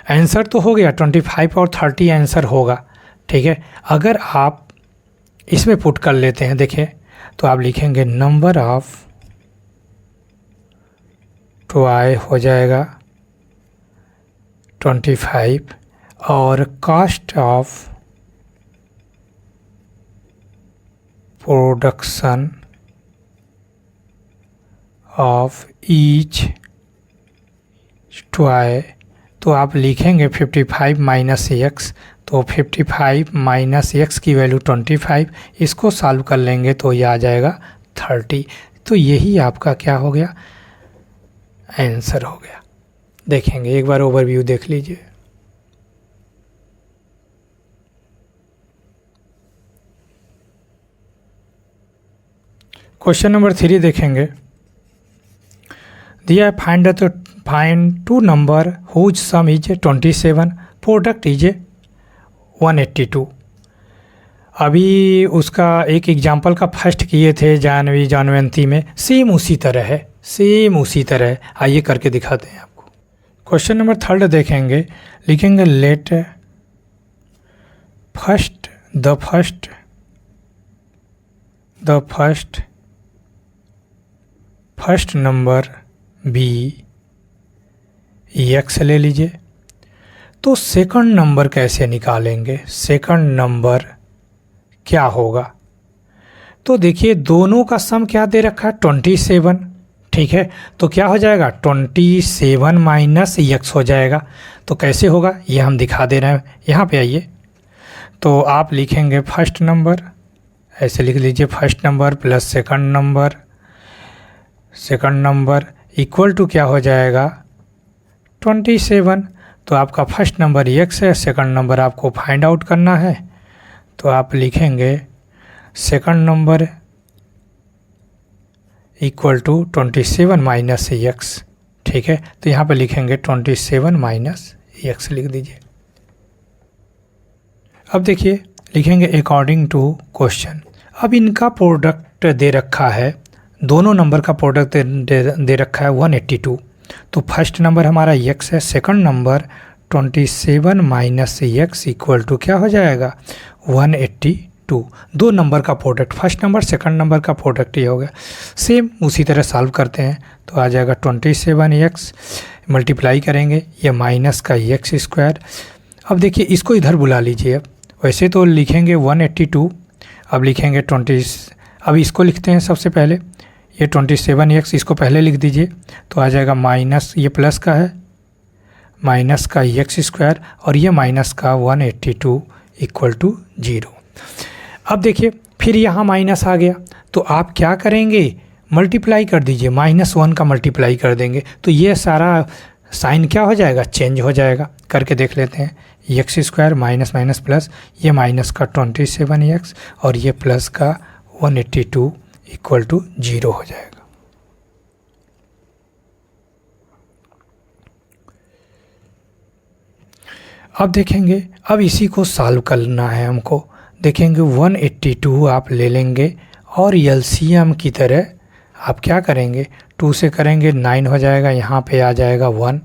Speaker 1: आंसर तो हो गया 25 और 30 आंसर होगा। ठीक है, अगर आप इसमें पुट कर लेते हैं, देखिए तो आप लिखेंगे नंबर ऑफ टॉय हो जाएगा 25 और cost of production of each toy, तो आप लिखेंगे 55 माइनस एक्स, तो 55 माइनस एक्स की वैल्यू 25, इसको सॉल्व कर लेंगे तो ये आ जाएगा 30। तो यही आपका क्या हो गया, आंसर हो गया। देखेंगे एक बार ओवरव्यू देख लीजिए। क्वेश्चन नंबर 3 देखेंगे, दिया find two number whose sum is 27, product is 182। अभी उसका एक एग्जाम्पल का फर्स्ट किए थे जानवंती में, सेम उसी तरह है, सेम उसी तरह है। आइए करके दिखाते हैं आपको। क्वेश्चन नंबर 3 देखेंगे, लिखेंगे let the first number be x ले लीजिए। तो सेकंड नंबर कैसे निकालेंगे, सेकंड नंबर क्या होगा? तो देखिए दोनों का सम क्या दे रखा है 27। ठीक है, तो क्या हो जाएगा 27 माइनस एक्स हो जाएगा। तो कैसे होगा ये हम दिखा दे रहे हैं, यहाँ पे आइए। तो आप लिखेंगे फर्स्ट नंबर, ऐसे लिख लीजिए first number plus second number equal to क्या हो जाएगा 27। तो आपका फर्स्ट नंबर एक्स है, सेकंड नंबर आपको फाइंड आउट करना है। तो आप लिखेंगे second number equal to 27 minus x. ठीक है, तो यहाँ पे लिखेंगे 27 माइनस एक्स लिख दीजिए। अब देखिए लिखेंगे अकॉर्डिंग टू क्वेश्चन। अब इनका प्रोडक्ट दे रखा है, दोनों नंबर का प्रोडक्ट दे रखा है 182। तो फर्स्ट नंबर हमारा एक्स है, second number 27 minus x equal to क्या हो जाएगा 182। दो नंबर का product, first number second number का प्रोडक्ट ही हो गया। सेम उसी तरह सॉल्व करते हैं तो आ जाएगा 27x मल्टीप्लाई करेंगे ये माइनस का एक्स स्क्वायर। अब देखिए इसको इधर बुला लीजिए, वैसे तो लिखेंगे 182, अब लिखेंगे 20। अब इसको लिखते हैं सबसे पहले, ये 27x इसको पहले लिख दीजिए तो आ जाएगा माइनस, ये प्लस का है माइनस का एक्स स्क्वायर और ये माइनस का 182 इक्वल टू 0। अब देखिए फिर यहाँ माइनस आ गया तो आप क्या करेंगे मल्टीप्लाई कर दीजिए, -1 का मल्टीप्लाई कर देंगे तो ये सारा साइन क्या हो जाएगा चेंज हो जाएगा। करके देख लेते हैं, x square minus minus plus, ये माइनस का 27x और ये प्लस का 182 इक्वल टू 0 हो जाएगा। अब देखेंगे, अब इसी को सॉल्व करना है हमको। देखेंगे 182 आप ले लेंगे और एलसीएम की तरह आप क्या करेंगे, 2 से करेंगे 9 हो जाएगा, यहाँ पे आ जाएगा 1।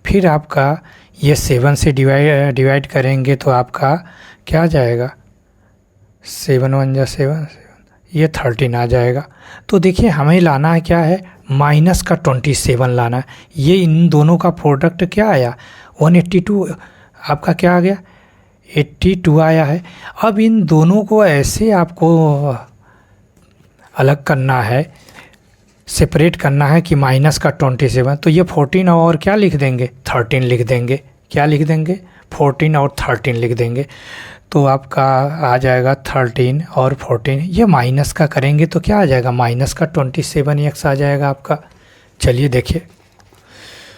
Speaker 1: फिर आपका ये 7 से डिवाइड करेंगे तो आपका क्या आ जाएगा, 7 1 जा 7, ये 13 आ जाएगा। तो देखिए हमें लाना है क्या है, माइनस का 27 लाना है। ये इन दोनों का प्रोडक्ट क्या आया, 182 आपका क्या आ गया, 82 आया है। अब इन दोनों को ऐसे आपको अलग करना है, सेपरेट करना है कि माइनस का 27, तो ये 14 और क्या लिख देंगे, 13 लिख देंगे। क्या लिख देंगे, 14 और 13 लिख देंगे। तो आपका आ जाएगा 13 और 14, ये माइनस का करेंगे तो क्या आ जाएगा, माइनस का 27x आ जाएगा आपका। चलिए देखिए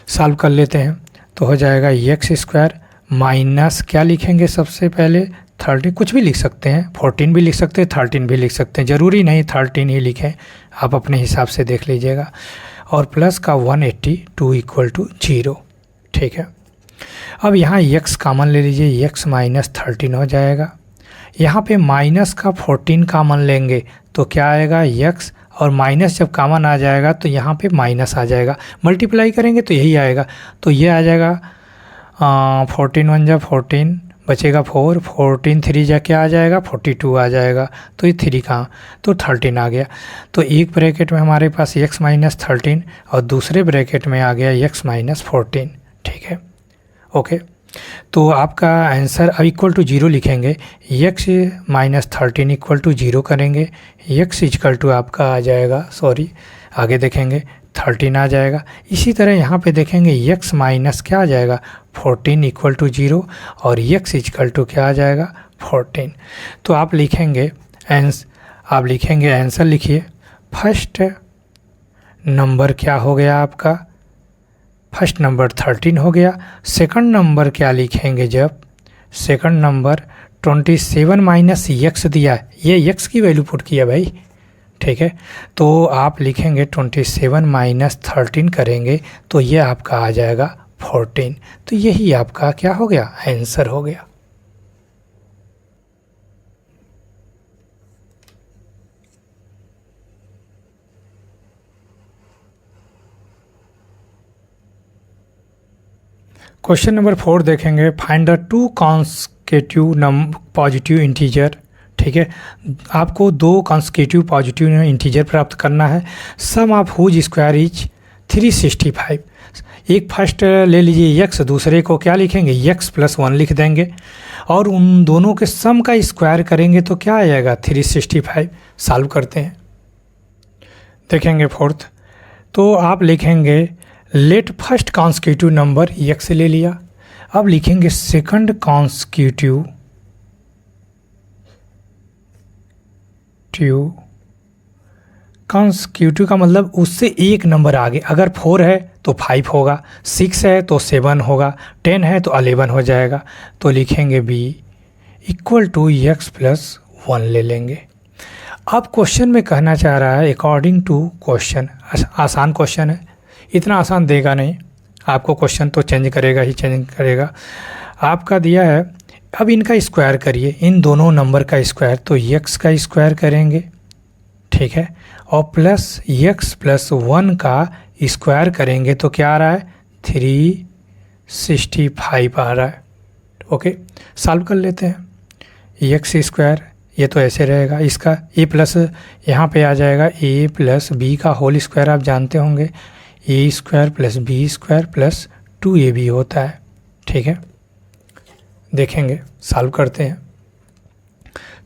Speaker 1: सॉल्व कर लेते हैं। तो हो जाएगा एक्स स्क्वायर माइनस क्या लिखेंगे सबसे पहले, 30, कुछ भी लिख सकते हैं, 14 भी लिख सकते हैं, 13 भी लिख सकते हैं, ज़रूरी नहीं 13 ही लिखें, आप अपने हिसाब से देख लीजिएगा। और प्लस का 182 इक्वल टू 0, ठीक है। अब यहाँ x कॉमन ले लीजिए, x माइनस 13 हो जाएगा। यहाँ पे माइनस का 14 कॉमन लेंगे तो क्या आएगा x, और माइनस जब कॉमन आ जाएगा तो यहाँ पे माइनस आ जाएगा, मल्टीप्लाई करेंगे तो यही आएगा। तो ये आ जाएगा 14 1 जा 14, बचेगा 4, 14 3 जा क्या आ जाएगा, 42 आ जाएगा। तो ये 3 कहाँ, तो 13 आ गया। तो एक ब्रैकेट में हमारे पास x माइनस 13 और दूसरे ब्रैकेट में आ गया x माइनस 14, ठीक है, ओके। तो आपका आंसर अब इक्वल टू 0 लिखेंगे, x माइनस 13 इक्वल टू 0 करेंगे, x इक्वल टू आपका आ जाएगा, सॉरी आगे देखेंगे 13 आ जाएगा। इसी तरह यहाँ पे देखेंगे x माइनस क्या आ जाएगा, 14 इक्वल टू 0 और x इक्वल टू क्या आ जाएगा, 14। तो आप लिखेंगे आंसर लिखिए। फर्स्ट नंबर क्या हो गया आपका, फर्स्ट नंबर 13 हो गया। सेकंड नंबर क्या लिखेंगे, जब सेकंड नंबर 27 माइनस x दिया, ये x की वैल्यू पुट किया भाई, ठीक है। तो आप लिखेंगे 27 माइनस 13 करेंगे तो ये आपका आ जाएगा 14। तो यही आपका क्या हो गया, आंसर हो गया। क्वेश्चन नंबर 4 देखेंगे, find the 2 consecutive positive integer, ठीक है। आपको 2 कॉन्सेक्यूटिव पॉजिटिव इंटीजर प्राप्त करना है। सम ऑफ हुज स्क्वायर इज 365। एक फर्स्ट ले लीजिए x, दूसरे को क्या लिखेंगे, x प्लस 1 लिख देंगे और उन दोनों के सम का स्क्वायर करेंगे तो क्या आ जाएगा, 365। सॉल्व करते हैं, देखेंगे फोर्थ। तो आप लिखेंगे let first consecutive number x ले लिया। अब लिखेंगे सेकंड कॉन्सेक्यूटिव का मतलब उससे एक नंबर आगे, अगर 4 है तो 5 होगा, 6 है तो 7 होगा, 10 है तो 11 हो जाएगा। तो लिखेंगे b equal to x plus 1 ले लेंगे। अब क्वेश्चन में कहना चाह रहा है अकॉर्डिंग टू क्वेश्चन, आसान क्वेश्चन है, इतना आसान देगा नहीं आपको, क्वेश्चन तो चेंज करेगा। आपका दिया है, अब इनका स्क्वायर करिए, इन दोनों नंबर का स्क्वायर, तो x का स्क्वायर करेंगे, ठीक है, और प्लस x प्लस 1 का स्क्वायर करेंगे तो क्या आ रहा है, 365 आ रहा है, ओके। सॉल्व कर लेते हैं। x स्क्वायर ये तो ऐसे रहेगा, इसका a प्लस यहाँ पे आ जाएगा a प्लस b का होल स्क्वायर, आप जानते होंगे a square plus b square plus 2ab होता है, ठीक है। देखेंगे सॉल्व करते हैं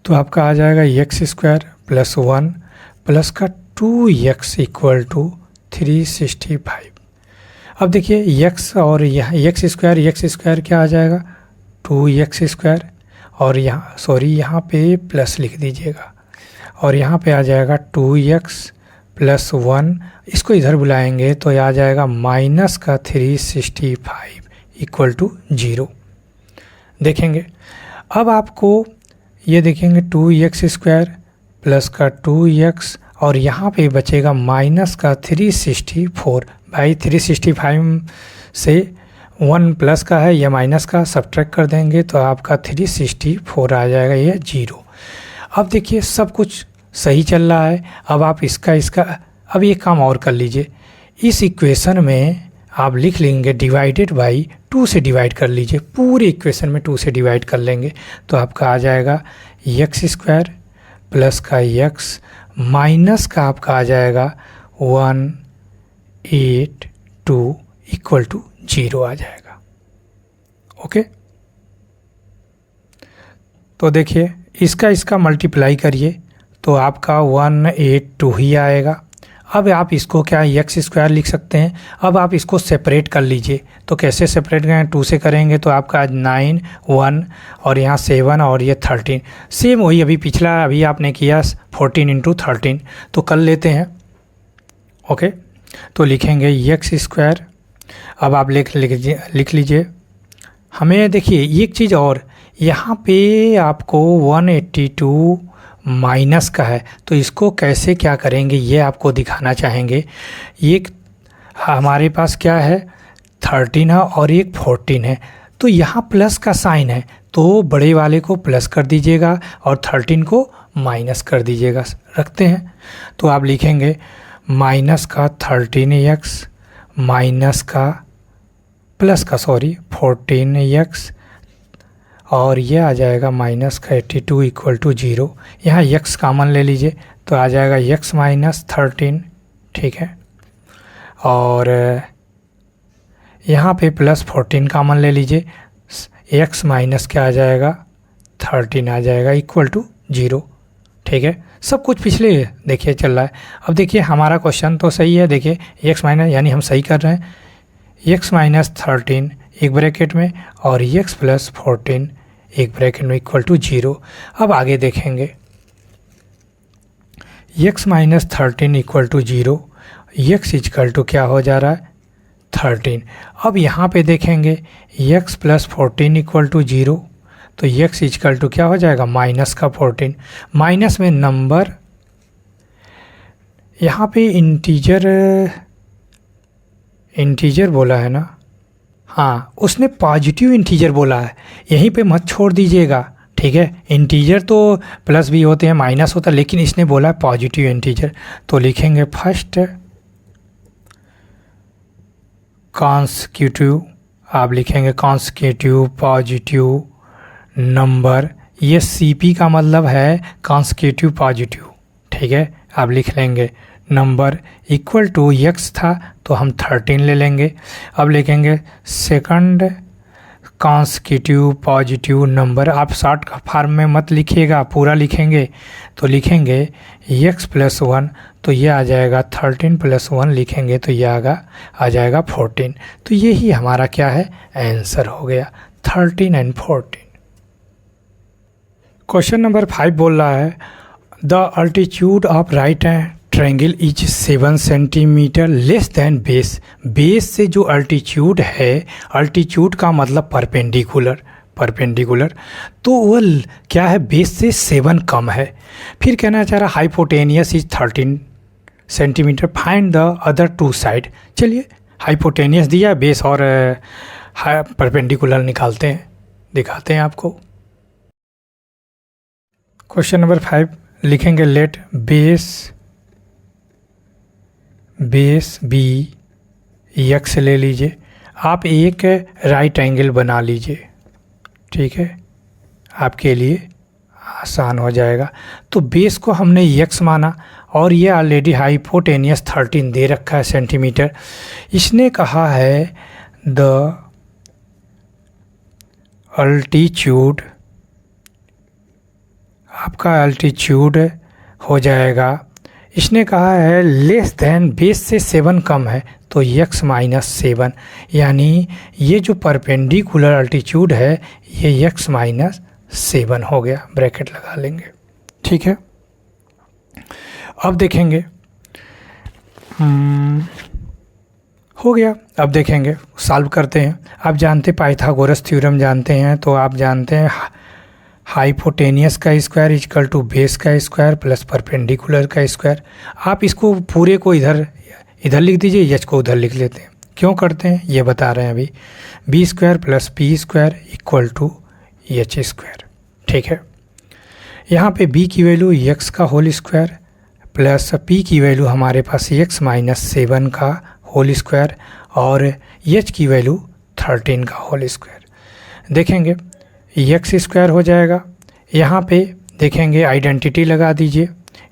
Speaker 1: तो आपका आ जाएगा x स्क्वायर प्लस 1 प्लस का 2x इक्वल टू 365। अब देखिए x और यहाँ x स्क्वायर क्या आ जाएगा, 2x स्क्वायर, और यहाँ पे प्लस लिख दीजिएगा, और यहाँ पे आ जाएगा 2x प्लस 1, इसको इधर बुलाएंगे तो आ जाएगा माइनस का 365 इक्वल टू 0। देखेंगे अब आपको ये देखेंगे 2x स्क्वायर प्लस का 2x और यहाँ पे बचेगा माइनस का 364। भाई 365 से 1 प्लस का है या माइनस का सब्ट्रैक्ट कर देंगे तो आपका 364 आ जाएगा, ये 0। अब देखिए सब कुछ सही चल रहा है। अब आप इसका अब एक काम और कर लीजिए, इस इक्वेशन में आप लिख लेंगे डिवाइडेड बाई 2 से डिवाइड कर लीजिए, पूरे इक्वेशन में 2 से डिवाइड कर लेंगे तो आपका आ जाएगा एक्स स्क्वायर प्लस का एक्स माइनस का आपका आ जाएगा 182 इक्वल टू 0 आ जाएगा। ओके, तो देखिए इसका मल्टीप्लाई करिए तो आपका 182 ही आएगा। अब आप इसको क्या एक्स स्क्वायर लिख सकते हैं। अब आप इसको सेपरेट कर लीजिए, तो कैसे सेपरेट करें, 2 से करेंगे तो आपका 9 1 और यहाँ 7 और ये 13, सेम वही अभी पिछला अभी आपने किया 14 इंटू 13, तो कर लेते हैं। ओके, तो लिखेंगे एक्स स्क्वायर। अब आप लिख लीजिए। हमें देखिए एक चीज़ और, यहाँ पे आपको 182 माइनस का है, तो इसको कैसे क्या करेंगे ये आपको दिखाना चाहेंगे। एक हमारे पास क्या है 13 है और एक 14 है, तो यहाँ प्लस का साइन है, तो बड़े वाले को प्लस कर दीजिएगा और 13 को माइनस कर दीजिएगा। रखते हैं, तो आप लिखेंगे माइनस का 13x माइनस का प्लस का 14x और ये आ जाएगा माइनस का 82 इक्वल टू 0। यहाँ x कॉमन ले लीजिए तो आ जाएगा x माइनस 13, ठीक है, और यहाँ पे प्लस 14 कॉमन ले लीजिए, x माइनस क्या आ जाएगा 13 आ जाएगा इक्वल टू 0, ठीक है। सब कुछ पिछले देखिए चल रहा है। अब देखिए हमारा क्वेश्चन तो सही है, देखिए x माइनस यानी हम सही कर रहे हैं, x माइनस 13 एक ब्रैकेट में और x प्लस 14 एक ब्रैकेट में इक्वल टू 0। अब आगे देखेंगे x minus 13 equal to 0, x equal to क्या हो जा रहा है 13। अब यहाँ पे देखेंगे x प्लस 14 इक्वल टू 0, तो x इक्वल टू क्या हो जाएगा माइनस का 14, माइनस में नंबर, यहाँ पे इंटीजर बोला है ना, हाँ उसने पॉजिटिव इंटीजर बोला है, यहीं पे मत छोड़ दीजिएगा, ठीक है। इंटीजर तो प्लस भी होते हैं माइनस होता है, लेकिन इसने बोला है पॉजिटिव इंटीजर, तो लिखेंगे फर्स्ट कॉन्सेक्यूटिव, आप लिखेंगे कॉन्सेक्यूटिव पॉजिटिव नंबर, ये सीपी का मतलब है कॉन्सेक्यूटिव पॉजिटिव, ठीक है। आप लिख लेंगे नंबर इक्वल टू x था तो हम 13 ले लेंगे। अब लिखेंगे सेकंड कॉन्सेक्यूटिव पॉजिटिव नंबर, आप शॉर्ट फॉर्म में मत लिखिएगा, पूरा लिखेंगे, तो लिखेंगे x प्लस 1, तो ये आ जाएगा 13 प्लस 1 लिखेंगे तो ये आ जाएगा 14। तो यही हमारा क्या है आंसर हो गया 13 एंड 14। क्वेश्चन नंबर 5 बोल रहा है the altitude of right triangle is 7 centimetre less than base. Base से जो अल्टीट्यूड है, अल्टीट्यूड का मतलब परपेंडिकुलर, तो वो क्या है बेस से 7 कम है। फिर कहना चाह रहा hypotenuse is 13 centimetre, find the other 2 side. चलिए हाइपोटेनियस दिया, बेस और परपेंडिकुलर निकालते हैं, दिखाते हैं आपको। क्वेश्चन नंबर 5 लिखेंगे लेट बेस बी x ले लीजिए, आप एक राइट एंगल बना लीजिए, ठीक है, आपके लिए आसान हो जाएगा। तो बेस को हमने x माना और ये ऑलरेडी हाइपोटेनियस 13 दे रखा है सेंटीमीटर। इसने कहा है द अल्टीट्यूड, आपका अल्टीट्यूड हो जाएगा, इसने कहा है लेस देन बेस से 7 कम है तो x माइनस 7, यानी ये जो परपेंडिकुलर अल्टीट्यूड है ये x माइनस 7 हो गया, ब्रैकेट लगा लेंगे, ठीक है। अब देखेंगे हो गया। अब देखेंगे सॉल्व करते हैं। आप जानते पाइथागोरस थ्योरम जानते हैं, तो आप जानते हैं हाइपोटेनियस का स्क्वायर इक्वल टू बेस का स्क्वायर प्लस परपेंडिकुलर का स्क्वायर। आप इसको पूरे को इधर लिख दीजिए, एच को उधर लिख लेते हैं। क्यों करते हैं ये बता रहे हैं अभी। B square plus p square equal to h square, ठीक है। यहाँ पे बी की वैल्यू एक्स का होल स्क्वायर प्लस पी की वैल्यू हमारे पास x माइनस 7 का होल स्क्वायर और h की वैल्यू 13 का होल स्क्वायर। देखेंगे x स्क्वायर हो जाएगा, यहाँ पे देखेंगे आइडेंटिटी लगा दीजिए,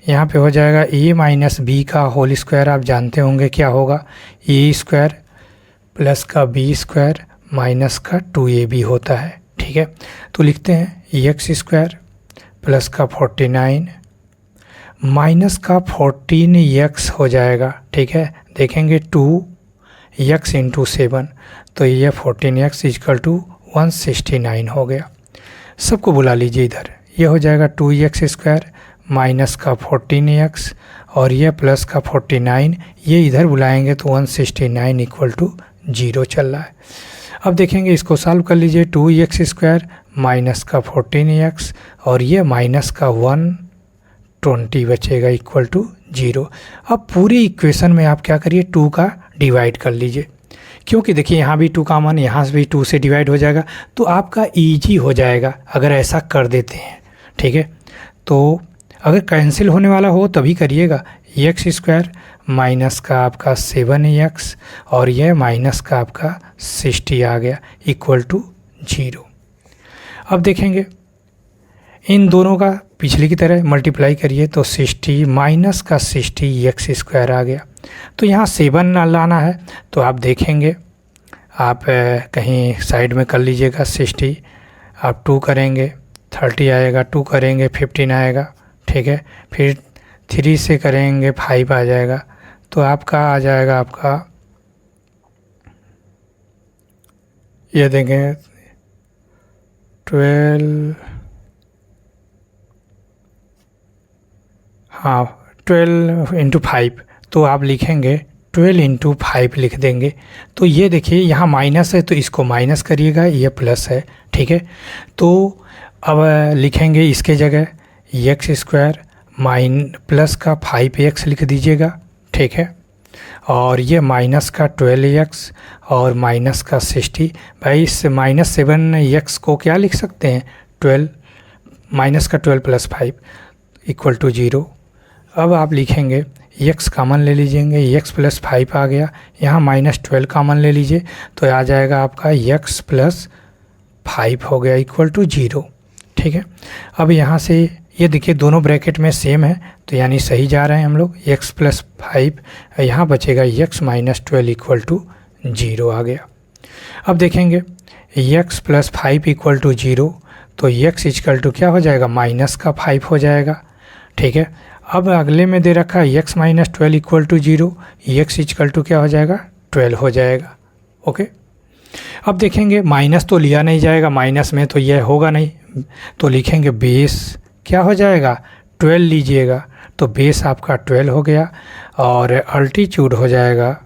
Speaker 1: यहाँ पे हो जाएगा a माइनस बी का होल स्क्वायर, आप जानते होंगे क्या होगा, a स्क्वायर प्लस का b स्क्वायर माइनस का 2ab होता है। ठीक है, तो लिखते हैं x स्क्वायर प्लस का 49 माइनस का 14x हो जाएगा। ठीक है, देखेंगे 2x इंटू 7, तो ये 14x इजकल टू 169 हो गया। सबको बुला लीजिए इधर, ये हो जाएगा 2x स्क्वायर माइनस का 14x और ये प्लस का 49, ये इधर बुलाएंगे तो 169 इक्वल टू 0 चल रहा है। अब देखेंगे इसको सॉल्व कर लीजिए, 2x स्क्वायर माइनस का 14x और ये माइनस का 120 बचेगा इक्वल टू 0। अब पूरी इक्वेशन में आप क्या करिए, 2 का डिवाइड कर लीजिए, क्योंकि देखिए यहाँ भी 2 कॉमन, यहाँ से भी 2 से डिवाइड हो जाएगा, तो आपका ईजी हो जाएगा अगर ऐसा कर देते हैं। ठीक है, तो अगर कैंसिल होने वाला हो तभी करिएगा, एक्स स्क्वायर माइनस का आपका 7x और यह माइनस का आपका 60 आ गया इक्वल टू 0। अब देखेंगे इन दोनों का पिछले की तरह मल्टीप्लाई करिए तो 60 माइनस का 60 एक्स स्क्वायर आ गया। तो यहाँ 7 लाना है, तो आप देखेंगे आप कहीं साइड में कर लीजिएगा, 60 आप 2 करेंगे 30 आएगा, 2 करेंगे 15 आएगा। ठीक है, फिर 3 से करेंगे 5 आ जाएगा, तो आपका आ जाएगा आपका ये देखें 12, हाँ 12 इंटू 5, तो आप लिखेंगे 12 इंटू 5 लिख देंगे। तो ये देखिए यहाँ माइनस है तो इसको माइनस करिएगा, ये प्लस है। ठीक है, तो अब लिखेंगे इसके जगह एक्स स्क्वायर प्लस का 5x लिख दीजिएगा। ठीक है, और ये माइनस का 12x और माइनस का 60। भाई इस माइनस 7x को क्या लिख सकते हैं, 12 माइनस का 12 प्लस 5 इक्वल टू 0। अब आप लिखेंगे x कॉमन ले लीजिएंगे, x प्लस 5 आ गया, यहाँ माइनस 12 कॉमन ले लीजिए तो आ जाएगा आपका x प्लस 5 हो गया इक्वल टू 0। ठीक है, अब यहाँ से ये देखिए दोनों ब्रैकेट में सेम है, तो यानी सही जा रहे हैं हम लोग। x प्लस 5 यहाँ बचेगा x माइनस 12 इक्वल टू 0 आ गया। अब देखेंगे x प्लस 5 इक्वल टू 0, तो x इक्वल टू क्या हो जाएगा, माइनस का 5 हो जाएगा। ठीक है, अब अगले में दे रखा है x minus 12 equal to 0, x equal to क्या हो जाएगा, 12 हो जाएगा। ओके, अब देखेंगे माइनस तो लिया नहीं जाएगा, माइनस में तो यह होगा नहीं, तो लिखेंगे बेस क्या हो जाएगा, 12 लीजिएगा, तो बेस आपका 12 हो गया और अल्टीट्यूड हो जाएगा,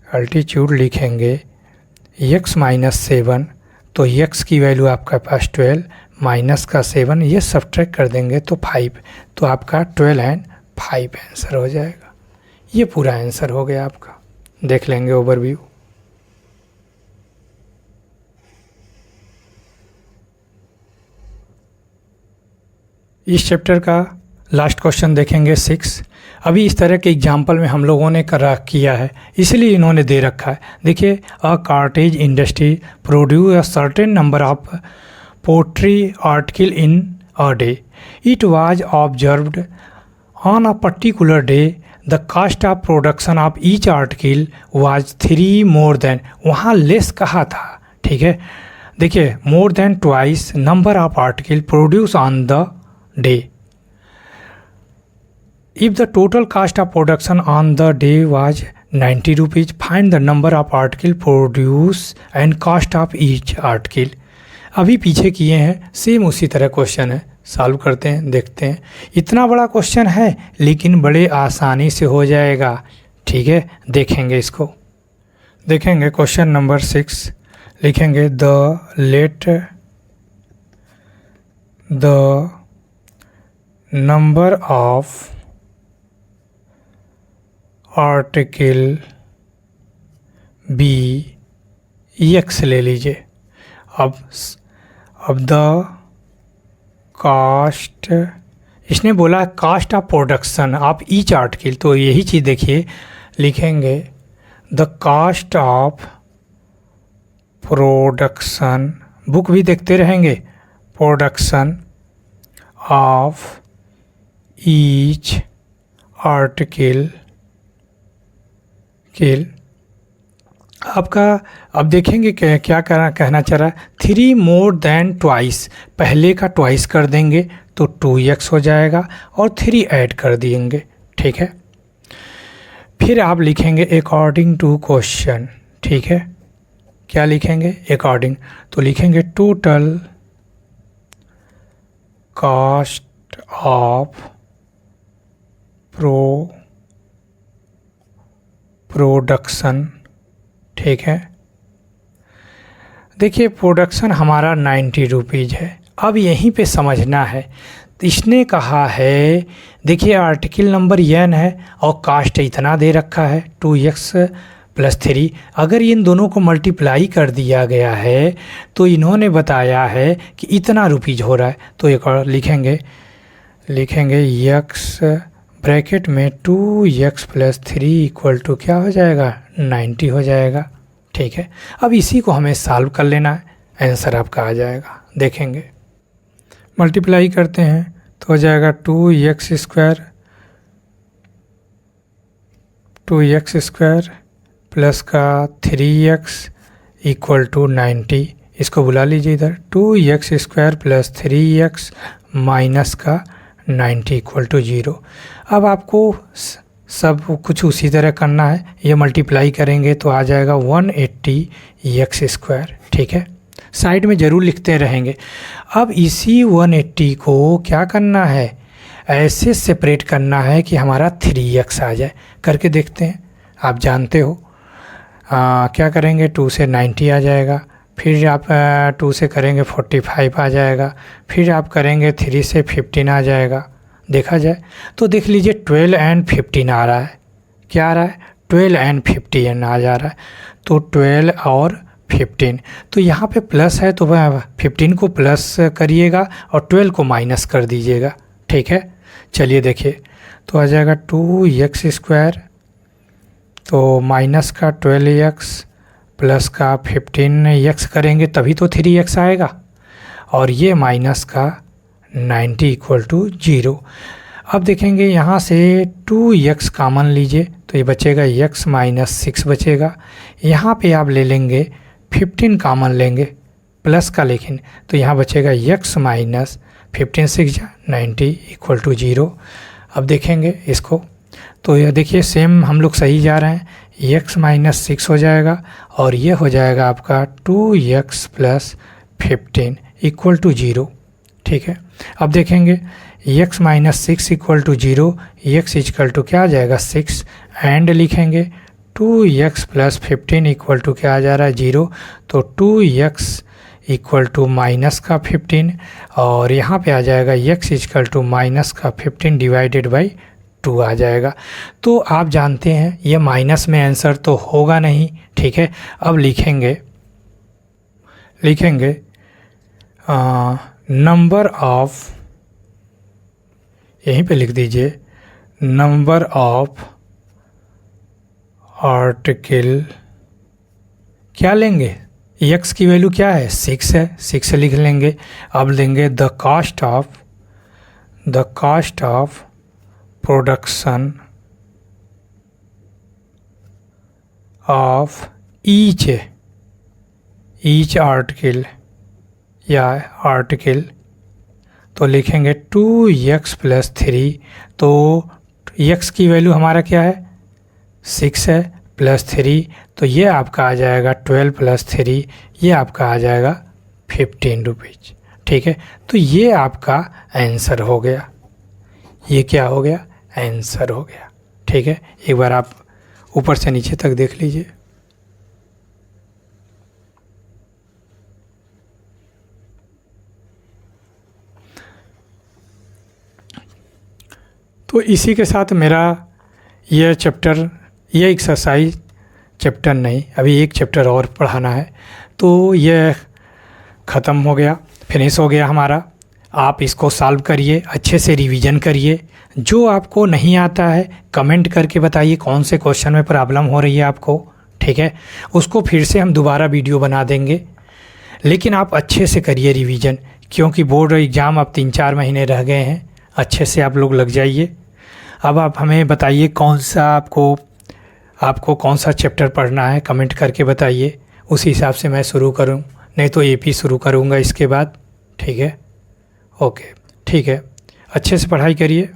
Speaker 1: अल्टीट्यूड लिखेंगे x माइनस 7, तो x की वैल्यू आपका पास 12 माइनस का 7, ये सब्ट्रैक्ट कर देंगे तो 5, तो आपका 12 एंड 5 आंसर हो जाएगा। ये पूरा आंसर हो गया आपका। देख लेंगे ओवरव्यू। इस चैप्टर का लास्ट क्वेश्चन देखेंगे 6। अभी इस तरह के एग्जाम्पल में हम लोगों ने किया है, इसलिए इन्होंने दे रखा है। देखिए, a cottage industry produce a certain number of pottery article in a day. It was observed on a particular day the cost of production of each article was 3 more than, वहाँ लेस कहा था। ठीक है, देखिए more than twice number of article produce on the day. If the total cost of production on the day was 90 rupees, find the number of article produced and cost of each article. अभी पीछे किए हैं, same उसी तरह question है, solve करते हैं, देखते हैं। इतना बड़ा क्वेश्चन है लेकिन बड़े आसानी से हो जाएगा। ठीक है, देखेंगे इसको। देखेंगे क्वेश्चन नंबर 6, लिखेंगे the number of article be x ले लीजिए। अब द कास्ट इसने बोला cost of production of each article, तो यही चीज़ देखिए, लिखेंगे the cost of production, book भी देखते रहेंगे, प्रोडक्शन ऑफ ईच आर्टिकल आपका। अब देखेंगे क्या कहना चाह रहा है, 3 मोर देन ट्वाइस, पहले का ट्वाइस कर देंगे तो 2x हो जाएगा और 3 ऐड कर देंगे, ठीक है। फिर आप लिखेंगे अकॉर्डिंग टू क्वेश्चन, ठीक है। क्या लिखेंगे, अकॉर्डिंग, तो लिखेंगे टोटल कॉस्ट ऑफ प्रोडक्शन, ठीक है। देखिए प्रोडक्शन हमारा 90 रुपीज़ है। अब यहीं पे समझना है, तो इसने कहा है, देखिए आर्टिकल नंबर n है और कास्ट इतना दे रखा है 2x + 3। अगर इन दोनों को मल्टीप्लाई कर दिया गया है तो इन्होंने बताया है कि इतना रुपीज़ हो रहा है। तो एक और लिखेंगे x ब्रैकेट में 2x + 3 = क्या हो जाएगा, 90 हो जाएगा, ठीक है। अब इसी को हमें सॉल्व कर लेना है, आंसर आपका आ जाएगा। देखेंगे मल्टीप्लाई करते हैं तो हो जाएगा 2x स्क्वायर प्लस का 3x = 90। इसको बुला लीजिए इधर, 2x square plus 3x minus का 90 = 0। अब आपको सब कुछ उसी तरह करना है, ये मल्टीप्लाई करेंगे तो आ जाएगा 180x स्क्वायर, ठीक है। साइड में ज़रूर लिखते रहेंगे। अब इसी 180 को क्या करना है, ऐसे सेपरेट करना है कि हमारा 3x आ जाए। करके देखते हैं, आप जानते हो क्या करेंगे, 2 से 90 आ जाएगा, फिर आप 2 से करेंगे 45 आ जाएगा, फिर आप करेंगे 3 से 15 आ जाएगा। देखा जाए तो देख लीजिए 12 और 15 आ रहा है। क्या आ रहा है, 12 और 15 आ जा रहा है। तो 12 और 15, तो यहाँ पे प्लस है तो 15 को प्लस करिएगा और 12 को माइनस कर दीजिएगा, ठीक है। चलिए देखिए, तो आ जाएगा 2x स्क्वायर, तो माइनस का 12x प्लस का 15x करेंगे तभी तो 3x आएगा, और ये माइनस का 90 = 0। अब देखेंगे यहाँ से 2x कॉमन लीजिए तो ये बचेगा x - 6 बचेगा। यहाँ पे आप ले लेंगे 15 कॉमन लेंगे प्लस का, लेकिन तो यहाँ बचेगा x - 15 6 90 = 0। अब देखेंगे इसको, तो यह देखिए सेम हम लोग सही जा रहे हैं, x - 6 हो जाएगा और ये हो जाएगा आपका 2x + 15 = 0, ठीक है। अब देखेंगे x - 6 = 0, x = क्या आ जाएगा 6, एंड लिखेंगे 2x + 15 = क्या आ जा रहा है 0, तो 2x = माइनस का 15 और यहाँ पे आ जाएगा x = माइनस का 15 / 2 आ जाएगा। तो आप जानते हैं ये माइनस में आंसर तो होगा नहीं, ठीक है। अब लिखेंगे नंबर ऑफ, यहीं पे लिख दीजिए नंबर ऑफ आर्टिकल, क्या लेंगे, x की वैल्यू क्या है 6 है, 6 लिख लेंगे। अब लेंगे the cost of production of each article या आर्टिकल, तो लिखेंगे 2x + 3, तो x की वैल्यू हमारा क्या है 6 है, प्लस 3, तो ये आपका आ जाएगा 12 + 3, ये आपका आ जाएगा 15 रुपीज़, ठीक है। तो ये आपका आंसर हो गया, ये क्या हो गया, आंसर हो गया, ठीक है। एक बार आप ऊपर से नीचे तक देख लीजिए। तो इसी के साथ मेरा ये चैप्टर, ये एक्सरसाइज चैप्टर नहीं, अभी एक चैप्टर और पढ़ाना है, तो ये ख़त्म हो गया, फिनिश हो गया हमारा। आप इसको सॉल्व करिए, अच्छे से रिवीजन करिए। जो आपको नहीं आता है कमेंट करके बताइए कौन से क्वेश्चन में प्रॉब्लम हो रही है आपको, ठीक है। उसको फिर से हम दोबारा वीडियो बना देंगे, लेकिन आप अच्छे से करिए रिवीजन, क्योंकि बोर्ड एग्ज़ाम अब 3-4 महीने रह गए हैं। अच्छे से आप लोग लग जाइए। अब आप हमें बताइए कौन सा आपको कौन सा चैप्टर पढ़ना है, कमेंट करके बताइए। उस हिसाब से मैं शुरू करूं, नहीं तो एपी शुरू करूंगा इसके बाद, ठीक है। ओके, ठीक है, अच्छे से पढ़ाई करिए।